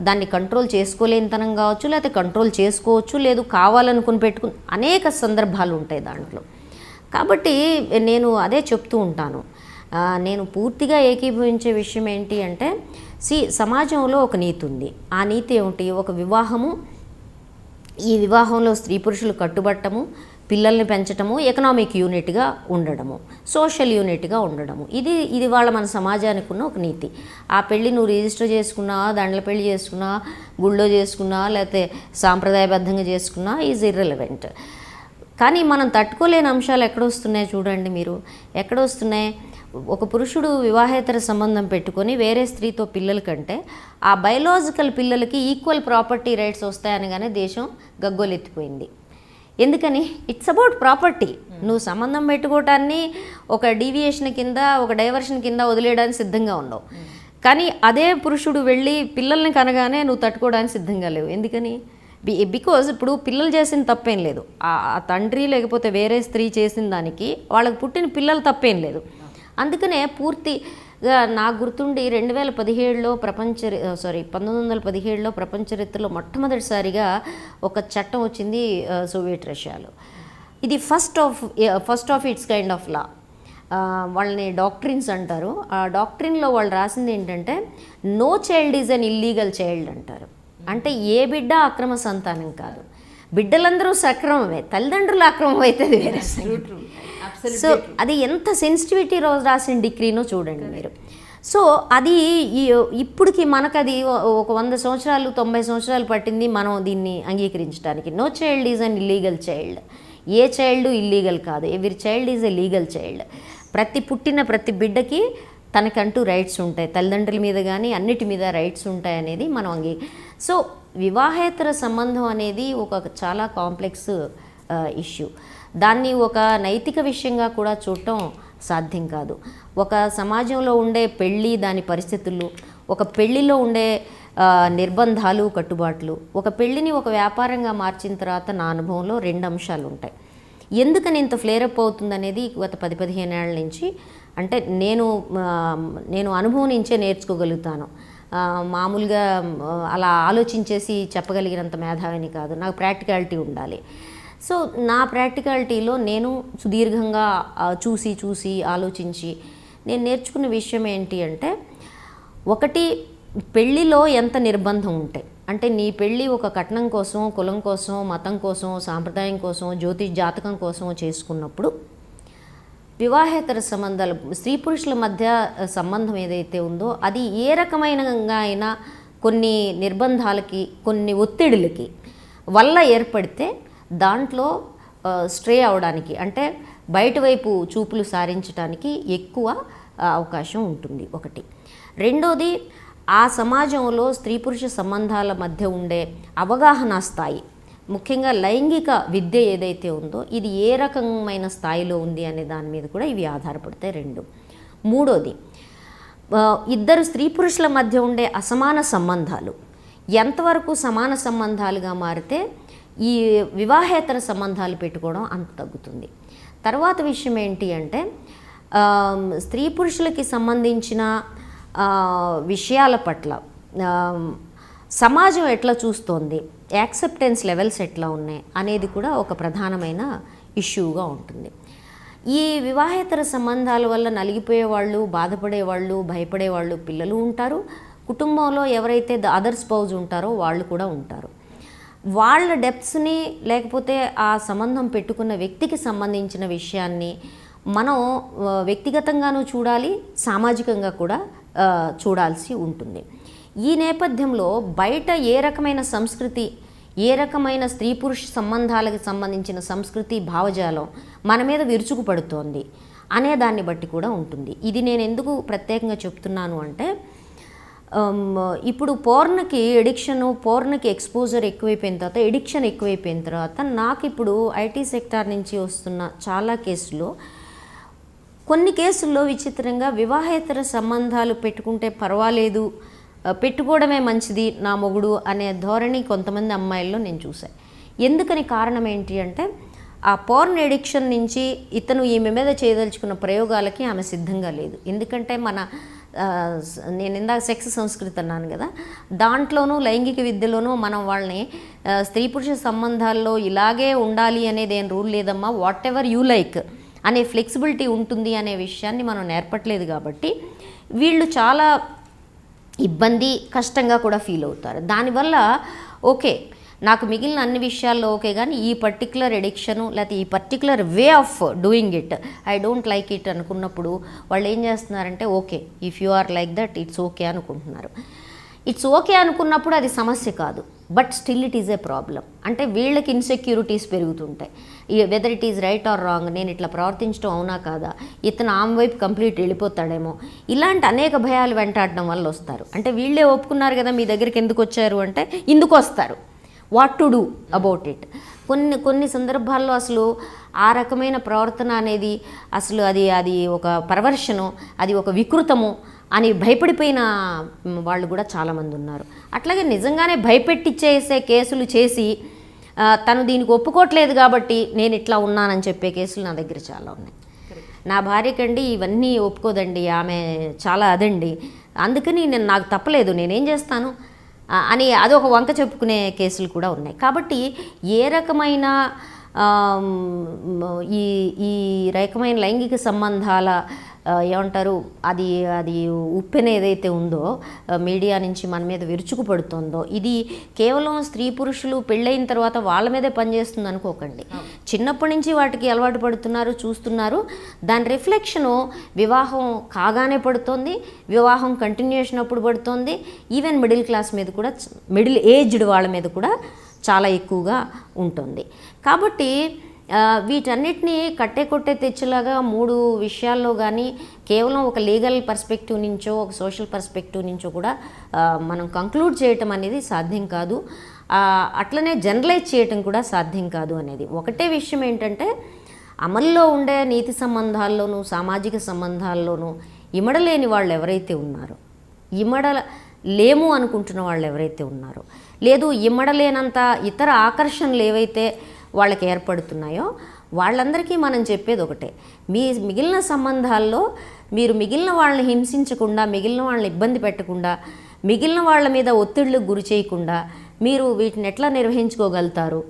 దాన్ని కంట్రోల్ చేసుకోలేనితనం కావచ్చు, లేకపోతే కంట్రోల్ చేసుకోవచ్చు, లేదు కావాలనుకుని పెట్టుకుని అనేక సందర్భాలు ఉంటాయి దాంట్లో. కాబట్టి నేను అదే చెప్తూ ఉంటాను. నేను పూర్తిగా ఏకీభవించే విషయం ఏంటి అంటే, సమాజంలో ఒక నీతి ఉంది. ఆ నీతి ఏమిటి? ఒక వివాహము, ఈ వివాహంలో స్త్రీ పురుషులు కట్టుబట్టము, పిల్లల్ని పెంచటము, ఎకనామిక్ యూనిట్గా ఉండడము, సోషల్ యూనిట్గా ఉండడము, ఇది వాళ్ళ మన సమాజానికి ఉన్న ఒక నీతి. ఆ పెళ్ళి నువ్వు రిజిస్టర్ చేసుకున్నావా, దండల పెళ్ళి చేసుకున్నావా, గుళ్ళో చేసుకున్నావా, లేకపోతే సాంప్రదాయబద్ధంగా చేసుకున్నా ఈజ్ ఇర్రెలవెంట్. కానీ మనం తట్టుకోలేని అంశాలు ఎక్కడొస్తున్నాయి చూడండి మీరు. ఎక్కడొస్తున్నాయి? ఒక పురుషుడు వివాహేతర సంబంధం పెట్టుకొని వేరే స్త్రీతో పిల్లల కంటే ఆ బయలాజికల్ పిల్లలకి ఈక్వల్ ప్రాపర్టీ రైట్స్ వస్తాయనగానే దేశం గగ్గోలెత్తిపోయింది. ఎందుకని? It's about property. నువ్వు సంబంధం పెట్టుకోవటాన్ని ఒక డీవియేషన్ కింద, ఒక డైవర్షన్ కింద వదిలేయడానికి సిద్ధంగా ఉండవు. కానీ అదే పురుషుడు వెళ్ళి పిల్లల్ని కనగానే నువ్వు తట్టుకోవడానికి సిద్ధంగా లేవు. ఎందుకని? బికాజ్ ఇప్పుడు పిల్లలు చేసిన తప్పేం లేదు, ఆ తండ్రి లేకపోతే వేరే స్త్రీ చేసిన దానికి వాళ్ళకి పుట్టిన పిల్లలు తప్పేం లేదు. అందుకనే పూర్తిగా నాకు గుర్తుండి 2017లో 1917లో ప్రపంచ చరిత్రలో మొట్టమొదటిసారిగా ఒక చట్టం వచ్చింది సోవియట్ రష్యాలో. ఇది first of its kind of law. వాళ్ళని డాక్ట్రిన్స్ అంటారు. ఆ డాక్ట్రిన్లో వాళ్ళు రాసింది ఏంటంటే no child is an illegal child అంటారు. అంటే ఏ బిడ్డ అక్రమ సంతానం కాదు, బిడ్డలందరూ సక్రమమే, తల్లిదండ్రులు అక్రమం అవుతుంది వేరే. సో అది ఎంత సెన్సిటివిటీ రోజు రాసిన డిగ్రీనో చూడండి మీరు. సో అది ఇప్పటికి మనకు అది ఒక 100 సంవత్సరాలు 90 సంవత్సరాలు పట్టింది మనం దీన్ని అంగీకరించడానికి. No child is an illegal child. ఏ చైల్డ్ ఇల్లీగల్ కాదు, every child is a legal child. పుట్టిన ప్రతి బిడ్డకి తనకంటూ రైట్స్ ఉంటాయి, తల్లిదండ్రుల మీద కానీ అన్నిటి మీద రైట్స్ ఉంటాయి అనేది మనం సో వివాహేతర సంబంధం అనేది ఒక చాలా కాంప్లెక్స్ ఇష్యూ. దాన్ని ఒక నైతిక విషయంగా కూడా చూడటం సాధ్యం కాదు. ఒక సమాజంలో ఉండే పెళ్ళి, దాని పరిస్థితులు, ఒక పెళ్లిలో ఉండే నిర్బంధాలు, కట్టుబాట్లు, ఒక పెళ్లిని ఒక వ్యాపారంగా మార్చిన తర్వాత నా అనుభవంలో 2 అంశాలు ఉంటాయి. ఎందుకని ఇంత ఫ్లేరప్ అవుతుందనేది గత 10-15 ఏళ్ళ నుంచి, అంటే నేను అనుభవం నుంచే నేర్చుకోగలుగుతాను. మామూలుగా అలా ఆలోచించేసి చెప్పగలిగినంత మేధావిని కాదు, నాకు ప్రాక్టికాలిటీ ఉండాలి. సో నా ప్రాక్టికాలిటీలో నేను సుదీర్ఘంగా చూసి ఆలోచించి నేను నేర్చుకున్న విషయం ఏంటి అంటే, ఒకటి, పెళ్ళిలో ఎంత నిర్బంధం ఉంటాయి అంటే, నీ పెళ్ళి ఒక కట్నం కోసం, కులం కోసం, మతం కోసం, సాంప్రదాయం కోసం, జ్యోతిష్ జాతకం కోసం చేసుకున్నప్పుడు వివాహేతర సంబంధాలు, స్త్రీ పురుషుల మధ్య సంబంధం ఏదైతే ఉందో అది ఏ రకమైనగా అయినా కొన్ని నిర్బంధాలకి, కొన్ని ఒత్తిడులకి వల్ల ఏర్పడితే దాంట్లో స్ట్రే అవడానికి, అంటే బయట వైపు చూపులు సారించడానికి ఎక్కువ అవకాశం ఉంటుంది. ఒకటి. రెండోది, ఆ సమాజంలో స్త్రీ పురుష సంబంధాల మధ్య ఉండే అవగాహన స్థాయి, ముఖ్యంగా లైంగిక విద్య ఏదైతే ఉందో ఇది ఏ రకమైన స్థాయిలో ఉంది అనే దాని మీద కూడా ఇవి ఆధారపడతాయి. 2. మూడోది, ఇద్దరు స్త్రీ పురుషుల మధ్య ఉండే అసమాన సంబంధాలు ఎంతవరకు సమాన సంబంధాలుగా మారితే ఈ వివాహేతర సంబంధాలు పెట్టుకోవడం అంత తగ్గుతుంది. తర్వాత విషయం ఏంటి అంటే, స్త్రీ పురుషులకి సంబంధించిన విషయాల పట్ల సమాజం ఎట్లా చూస్తోంది, యాక్సెప్టెన్స్ లెవెల్స్ ఎట్లా ఉన్నాయి అనేది కూడా ఒక ప్రధానమైన ఇష్యూగా ఉంటుంది. ఈ వివాహేతర సంబంధాల వల్ల నలిగిపోయేవాళ్ళు, బాధపడేవాళ్ళు, భయపడేవాళ్ళు పిల్లలు ఉంటారు. కుటుంబంలో ఎవరైతే అదర్ స్పౌజ్ ఉంటారో వాళ్ళు కూడా ఉంటారు. వాళ్ళ డెప్త్స్ని, లేకపోతే ఆ సంబంధం పెట్టుకున్న వ్యక్తికి సంబంధించిన విషయాన్ని మనం వ్యక్తిగతంగానూ చూడాలి, సామాజికంగా కూడా చూడాల్సి ఉంటుంది. ఈ నేపథ్యంలో బయట ఏ రకమైన సంస్కృతి, ఏ రకమైన స్త్రీ పురుష సంబంధాలకు సంబంధించిన సంస్కృతి, భావజాలం మన మీద విరుచుకుపడుతోంది అనే దాన్ని బట్టి కూడా ఉంటుంది. ఇది నేను ఎందుకు ప్రత్యేకంగా చెప్తున్నాను అంటే, ఇప్పుడు పోర్న్కి ఎడిక్షను, పోర్న్కి ఎక్స్పోజర్ ఎక్కువైపోయిన తర్వాత, ఎడిక్షన్ ఎక్కువైపోయిన తర్వాత, నాకు ఇప్పుడు ఐటీ సెక్టార్ నుంచి వస్తున్న చాలా కేసుల్లో, కొన్ని కేసుల్లో విచిత్రంగా వివాహేతర సంబంధాలు పెట్టుకుంటే పర్వాలేదు, పెట్టుకోవడమే మంచిది నా మొగుడు అనే ధోరణి కొంతమంది అమ్మాయిల్లో నేను చూశాను. ఎందుకని కారణం ఏంటి అంటే, ఆ పోర్న్ ఎడిక్షన్ నుంచి ఇతను ఈమె మీద చేయదలుచుకున్న ప్రయోగాలకి ఆమె సిద్ధంగా లేదు. ఎందుకంటే నేను ఇందాక సెక్స్ సంస్కృతి అన్నాను కదా, దాంట్లోనూ లైంగిక విద్యలోనూ మనం వాళ్ళని స్త్రీ పురుష సంబంధాల్లో ఇలాగే ఉండాలి అనేది ఏం రూల్ లేదమ్మా, వాట్ ఎవర్ యూ లైక్ అనే ఫ్లెక్సిబిలిటీ ఉంటుంది అనే విషయాన్ని మనం నేర్పట్లేదు. కాబట్టి వీళ్ళు చాలా ఇబ్బంది, కష్టంగా కూడా ఫీల్ అవుతారు. దానివల్ల ఓకే, నాకు మిగిలిన అన్ని విషయాల్లో ఓకే, కానీ ఈ పర్టికులర్ ఎడిక్షను లేకపోతే ఈ particular way of doing it I don't like it అనుకున్నప్పుడు వాళ్ళు ఏం చేస్తున్నారంటే, okay if you are like that it's okay అనుకుంటున్నారు. ఇట్స్ ఓకే అనుకున్నప్పుడు అది సమస్య కాదు, but still it is a problem. అంటే వీళ్ళకి ఇన్సెక్యూరిటీస్ పెరుగుతుంటాయి. Whether it is right or wrong, నేను ఇట్లా ప్రవర్తించడం అవునా కాదా, ఇతను ఆమె వైపు కంప్లీట్ వెళ్ళిపోతాడేమో, ఇలాంటి అనేక భయాలు వెంటాడడం వల్ల వస్తారు. అంటే వీళ్ళే ఒప్పుకున్నారు కదా మీ దగ్గరికి ఎందుకు వచ్చారు అంటే ఇందుకు వస్తారు. What to do about it. కొన్ని సందర్భాల్లో అసలు ఆ రకమైన ప్రవర్తన అనేది అసలు అది ఒక పర్వర్షను, అది ఒక వికృతము అని భయపడిపోయిన వాళ్ళు కూడా చాలామంది ఉన్నారు. అట్లాగే నిజంగానే భయపెట్టిచ్చేసే కేసులు చేసి తను దీనికి ఒప్పుకోవట్లేదు కాబట్టి నేను ఇట్లా ఉన్నానని చెప్పే కేసులు నా దగ్గర చాలా ఉన్నాయి. నా భార్యకండి ఇవన్నీ ఒప్పుకోదండి, ఆమె చాలా అదండి, అందుకని నాకు తప్పలేదు, నేనేం చేస్తాను అని అదొక వంక చెప్పుకునే కేసులు కూడా ఉన్నాయి. కాబట్టి ఏ రకమైన ఈ రకమైన లైంగిక సంబంధాల ఏమంటారు, అది ఉప్పెన ఏదైతే ఉందో మీడియా నుంచి మన మీద విరుచుకుపడుతుందో, ఇది కేవలం స్త్రీ పురుషులు పెళ్ళైన తర్వాత వాళ్ళ మీదే పనిచేస్తుంది అనుకోకండి. చిన్నప్పటి నుంచి వాటికి అలవాటు పడుతున్నారు, చూస్తున్నారు. దాని రిఫ్లెక్షను వివాహం కాగానే పడుతుంది, వివాహం కంటిన్యూషన్ అప్పుడు పడుతుంది. ఈవెన్ మిడిల్ క్లాస్ మీద కూడా, మిడిల్ ఏజ్డ్ వాళ్ళ మీద కూడా చాలా ఎక్కువగా ఉంటుంది. కాబట్టి వీటన్నిటినీ కొట్టే తెచ్చేలాగా 3 విషయాల్లో కానీ కేవలం ఒక లీగల్ పర్స్పెక్టివ్ నుంచో, ఒక సోషల్ పర్స్పెక్టివ్ నుంచో కూడా మనం కంక్లూడ్ చేయటం అనేది సాధ్యం కాదు. అట్లనే జనరలైజ్ చేయటం కూడా సాధ్యం కాదు అనేది. ఒకటే విషయం ఏంటంటే, అమల్లో ఉండే నీతి సంబంధాల్లోనూ, సామాజిక సంబంధాల్లోనూ ఇమడలేని వాళ్ళు ఎవరైతే ఉన్నారో, లేము అనుకుంటున్న వాళ్ళు ఎవరైతే ఉన్నారో, లేదు ఇమ్మడలేనంత ఇతర ఆకర్షణలు ఏవైతే వాళ్ళకి ఏర్పడుతున్నాయో వాళ్ళందరికీ మనం చెప్పేది ఒకటే, మీ మిగిలిన సంబంధాల్లో మీరు మిగిలిన వాళ్ళని హింసించకుండా, మిగిలిన వాళ్ళని ఇబ్బంది పెట్టకుండా, మిగిలిన వాళ్ళ మీద ఒత్తిళ్లకు గురి చేయకుండా మీరు వీటిని ఎట్లా నిర్వహించుకోగలుగుతారు?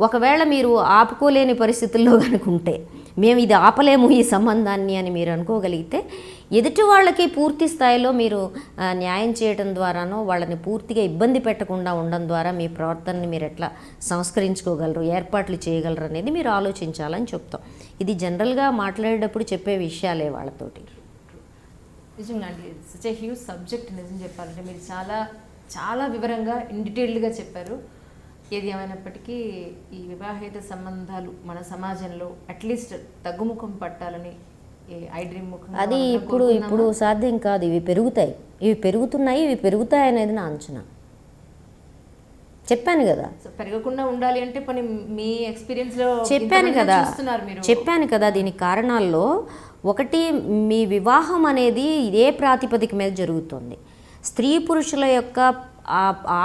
ఒకవేళ మీరు ఆపుకోలేని పరిస్థితుల్లో కనుకుంటే, మేము ఇది ఆపలేము ఈ సంబంధాన్ని అని మీరు అనుకోగలిగితే, ఎదుటి వాళ్ళకి పూర్తి స్థాయిలో మీరు న్యాయం చేయడం ద్వారానో, వాళ్ళని పూర్తిగా ఇబ్బంది పెట్టకుండా ఉండడం ద్వారా మీ ప్రవర్తనని మీరు ఎట్లా సంస్కరించుకోగలరు, ఏర్పాట్లు చేయగలరు అనేది మీరు ఆలోచించాలని చెప్తాం. ఇది జనరల్గా మాట్లాడేటప్పుడు చెప్పే విషయాలే వాళ్ళతోటి. నిజంగా అండి, సచ్ ఏ హ్యూజ్ సబ్జెక్ట్. నిజం చెప్పాలంటే మీరు చాలా చాలా వివరంగా డీటెయిల్డ్గా చెప్పారు. ఏది ఏమైనప్పటికీ ఈ వివాహేతర సంబంధాలు మన సమాజంలో అట్లీస్ట్ తగ్గుముఖం పట్టాలని ఐ డ్రీమ్ ముఖం అది ఇప్పుడు సాధ్యం కాదు. ఇవి పెరుగుతున్నాయి, ఇవి పెరుగుతాయి అనేది నా అంచనా. చెప్పాను కదా, పెరగకుండా ఉండాలి అంటే పని మీ ఎక్స్పీరియన్స్లో చెప్పాను కదా దీనికి కారణాల్లో ఒకటి, మీ వివాహం అనేది ఇదే ప్రాతిపదిక మీద జరుగుతుంది. స్త్రీ పురుషుల యొక్క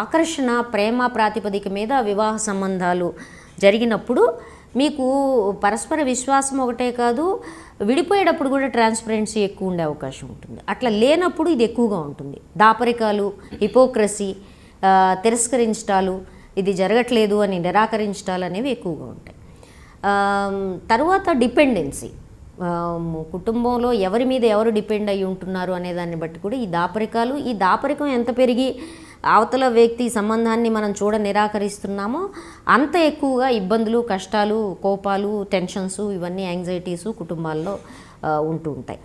ఆకర్షణ, ప్రేమ ప్రాతిపదిక మీద వివాహ సంబంధాలు జరిగినప్పుడు మీకు పరస్పర విశ్వాసం ఒకటే కాదు, విడిపోయేటప్పుడు కూడా ట్రాన్స్పరెన్సీ ఎక్కువ ఉండే అవకాశం ఉంటుంది. అట్లా లేనప్పుడు ఇది ఎక్కువగా ఉంటుంది. దాపరికాలు, హిపోక్రసీ, తిరస్కరించటాలు, ఇది జరగట్లేదు అని నిరాకరించటాలు అనేవి ఎక్కువగా ఉంటాయి. తరువాత డిపెండెన్సీ, కుటుంబంలో ఎవరి మీద ఎవరు డిపెండ్ అయ్యి ఉంటున్నారు అనే దాన్ని బట్టి కూడా ఈ దాపరికం ఎంత పెరిగి అవతల వ్యక్తి సంబంధాన్ని మనం నిరాకరిస్తున్నామో అంత ఎక్కువగా ఇబ్బందులు, కష్టాలు, కోపాలు, టెన్షన్స్, ఇవన్నీ యాంగ్జైటీస్ కుటుంబాల్లో ఉంటూ ఉంటాయి.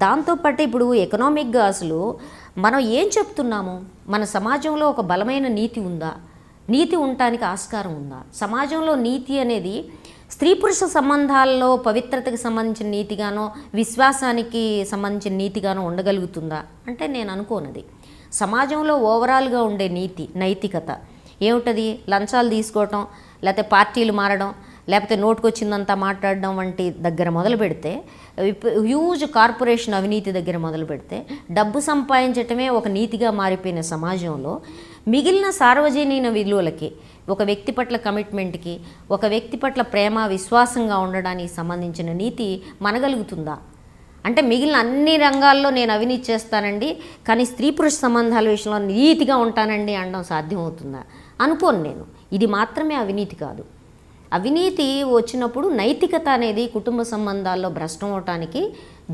దాంతోపాటు ఇప్పుడు ఎకనామిక్గా అసలు మనం ఏం చెప్తున్నాము? మన సమాజంలో ఒక బలమైన నీతి ఉందా? నీతి ఉండటానికి ఆస్కారం ఉందా? సమాజంలో నీతి అనేది స్త్రీ పురుష సంబంధాల్లో పవిత్రతకు సంబంధించిన నీతిగానో, విశ్వాసానికి సంబంధించిన నీతిగానో ఉండగలుగుతుందా అంటే నేను అనుకోనది. సమాజంలో ఓవరాల్గా ఉండే నైతికత ఏమిటది? లంచాలు తీసుకోవటం, లేకపోతే పార్టీలు మారడం, లేకపోతే నోటుకొచ్చిందంతా మాట్లాడడం వంటి దగ్గర మొదలు పెడితే, హ్యూజ్ కార్పొరేషన్ అవినీతి దగ్గర మొదలు పెడితే, డబ్బు సంపాదించటమే ఒక నీతిగా మారిపోయిన సమాజంలో మిగిలిన సార్వజనీన విలువలకి, ఒక వ్యక్తి పట్ల కమిట్మెంట్కి, ఒక వ్యక్తి పట్ల ప్రేమ, విశ్వాసంగా ఉండడానికి సంబంధించిన నీతి మనగలుగుతుందా? అంటే మిగిలిన అన్ని రంగాల్లో నేను అవినీతి చేస్తానండి, కానీ స్త్రీ పురుష సంబంధాల విషయంలో నీతిగా ఉంటానండి అనడం సాధ్యమవుతుందా? అనుకోను నేను. ఇది మాత్రమే అవినీతి కాదు. అవినీతి వచ్చినప్పుడు నైతికత అనేది కుటుంబ సంబంధాల్లో భ్రష్టం అవటానికి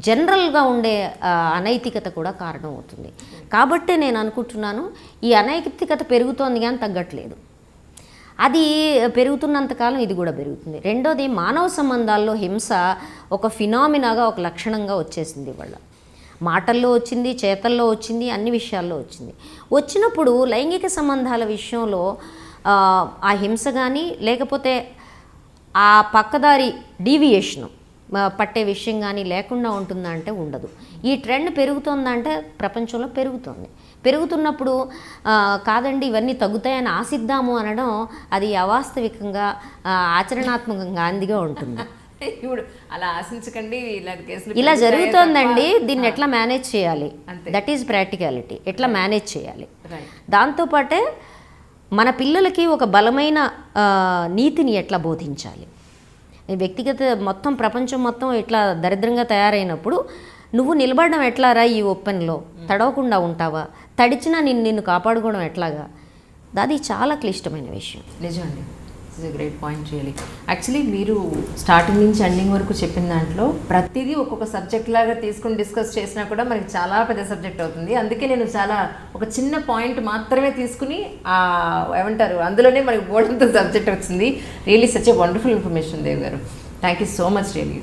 జనరల్గా ఉండే అనైతికత కూడా కారణం అవుతుంది. కాబట్టే నేను అనుకుంటున్నాను ఈ అనైతికత పెరుగుతోంది కానీ తగ్గట్లేదు. అది పెరుగుతున్నంతకాలం ఇది కూడా పెరుగుతుంది. రెండోది, మానవ సంబంధాల్లో హింస ఒక ఫినామినాగా, ఒక లక్షణంగా వచ్చేసింది. వాళ్ళ మాటల్లో వచ్చింది, చేతల్లో వచ్చింది, అన్ని విషయాల్లో వచ్చింది. వచ్చినప్పుడు లైంగిక సంబంధాల విషయంలో ఆ హింస కానీ, లేకపోతే ఆ పక్కదారి డీవియేషను పట్టే విషయం కానీ లేకుండా ఉంటుందా అంటే ఉండదు. ఈ ట్రెండ్ పెరుగుతుందంటే ప్రపంచంలో పెరుగుతున్నప్పుడు కాదండి ఇవన్నీ తగ్గుతాయని ఆశిద్దాము అనడం అది అవాస్తవికంగా, ఆచరణాత్మకంగా అందిగా ఉంటుంది. ఇప్పుడు అలా ఆశించకండి, ఇలా జరుగుతోందండి, దీన్ని ఎట్లా మేనేజ్ చేయాలి, దట్ ఈజ్ ప్రాక్టికాలిటీ. ఎట్లా మేనేజ్ చేయాలి. దాంతోపాటే మన పిల్లలకి ఒక బలమైన నీతిని ఎట్లా బోధించాలి. వ్యక్తిగత మొత్తం ప్రపంచం మొత్తం ఇట్లా దరిద్రంగా తయారైనప్పుడు నువ్వు నిలబడడం ఎట్లారా ఈ ఓపెన్లో? తడవకుండా ఉంటావా? తడిచినా నిన్ను కాపాడుకోవడం ఎట్లాగా? అది చాలా క్లిష్టమైన విషయం. నిజమండి, it's a great point really. Actually మీరు స్టార్టింగ్ నుంచి ఎండింగ్ వరకు చెప్పిన దాంట్లో ప్రతిదీ ఒక్కొక్క సబ్జెక్ట్ లాగా తీసుకుని డిస్కస్ చేసినా కూడా మనకి చాలా పెద్ద సబ్జెక్ట్ అవుతుంది. అందుకే నేను చాలా ఒక చిన్న పాయింట్ మాత్రమే తీసుకుని ఏమంటారు అందులోనే మనకి బోర్డంతో సబ్జెక్ట్ వచ్చింది. Really such a wonderful information Dev గారు. Thank you so much really.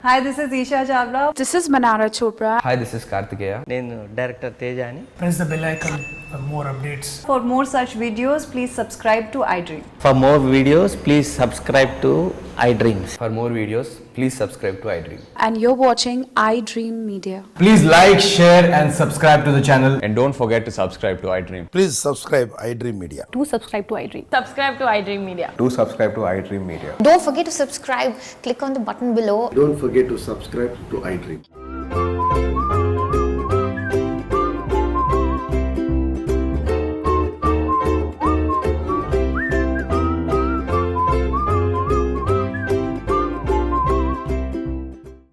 Hi, this is Isha Chavla. This is Manara Chopra. Hi, this is Kartikeya. నేను director తేజాని. Press the bell icon for more updates. For more such videos, please subscribe to iDream. For more videos, please subscribe to iDreams. For more videos, Please subscribe to iDream. And you're watching iDream Media. Please like, share and subscribe to the channel. And don't forget to subscribe to iDream. Please subscribe iDream Media. Do subscribe to iDream. Subscribe to iDream Media. Do subscribe to iDream Media. Don't forget to subscribe. Click on the button below. Don't forget to subscribe to iDream.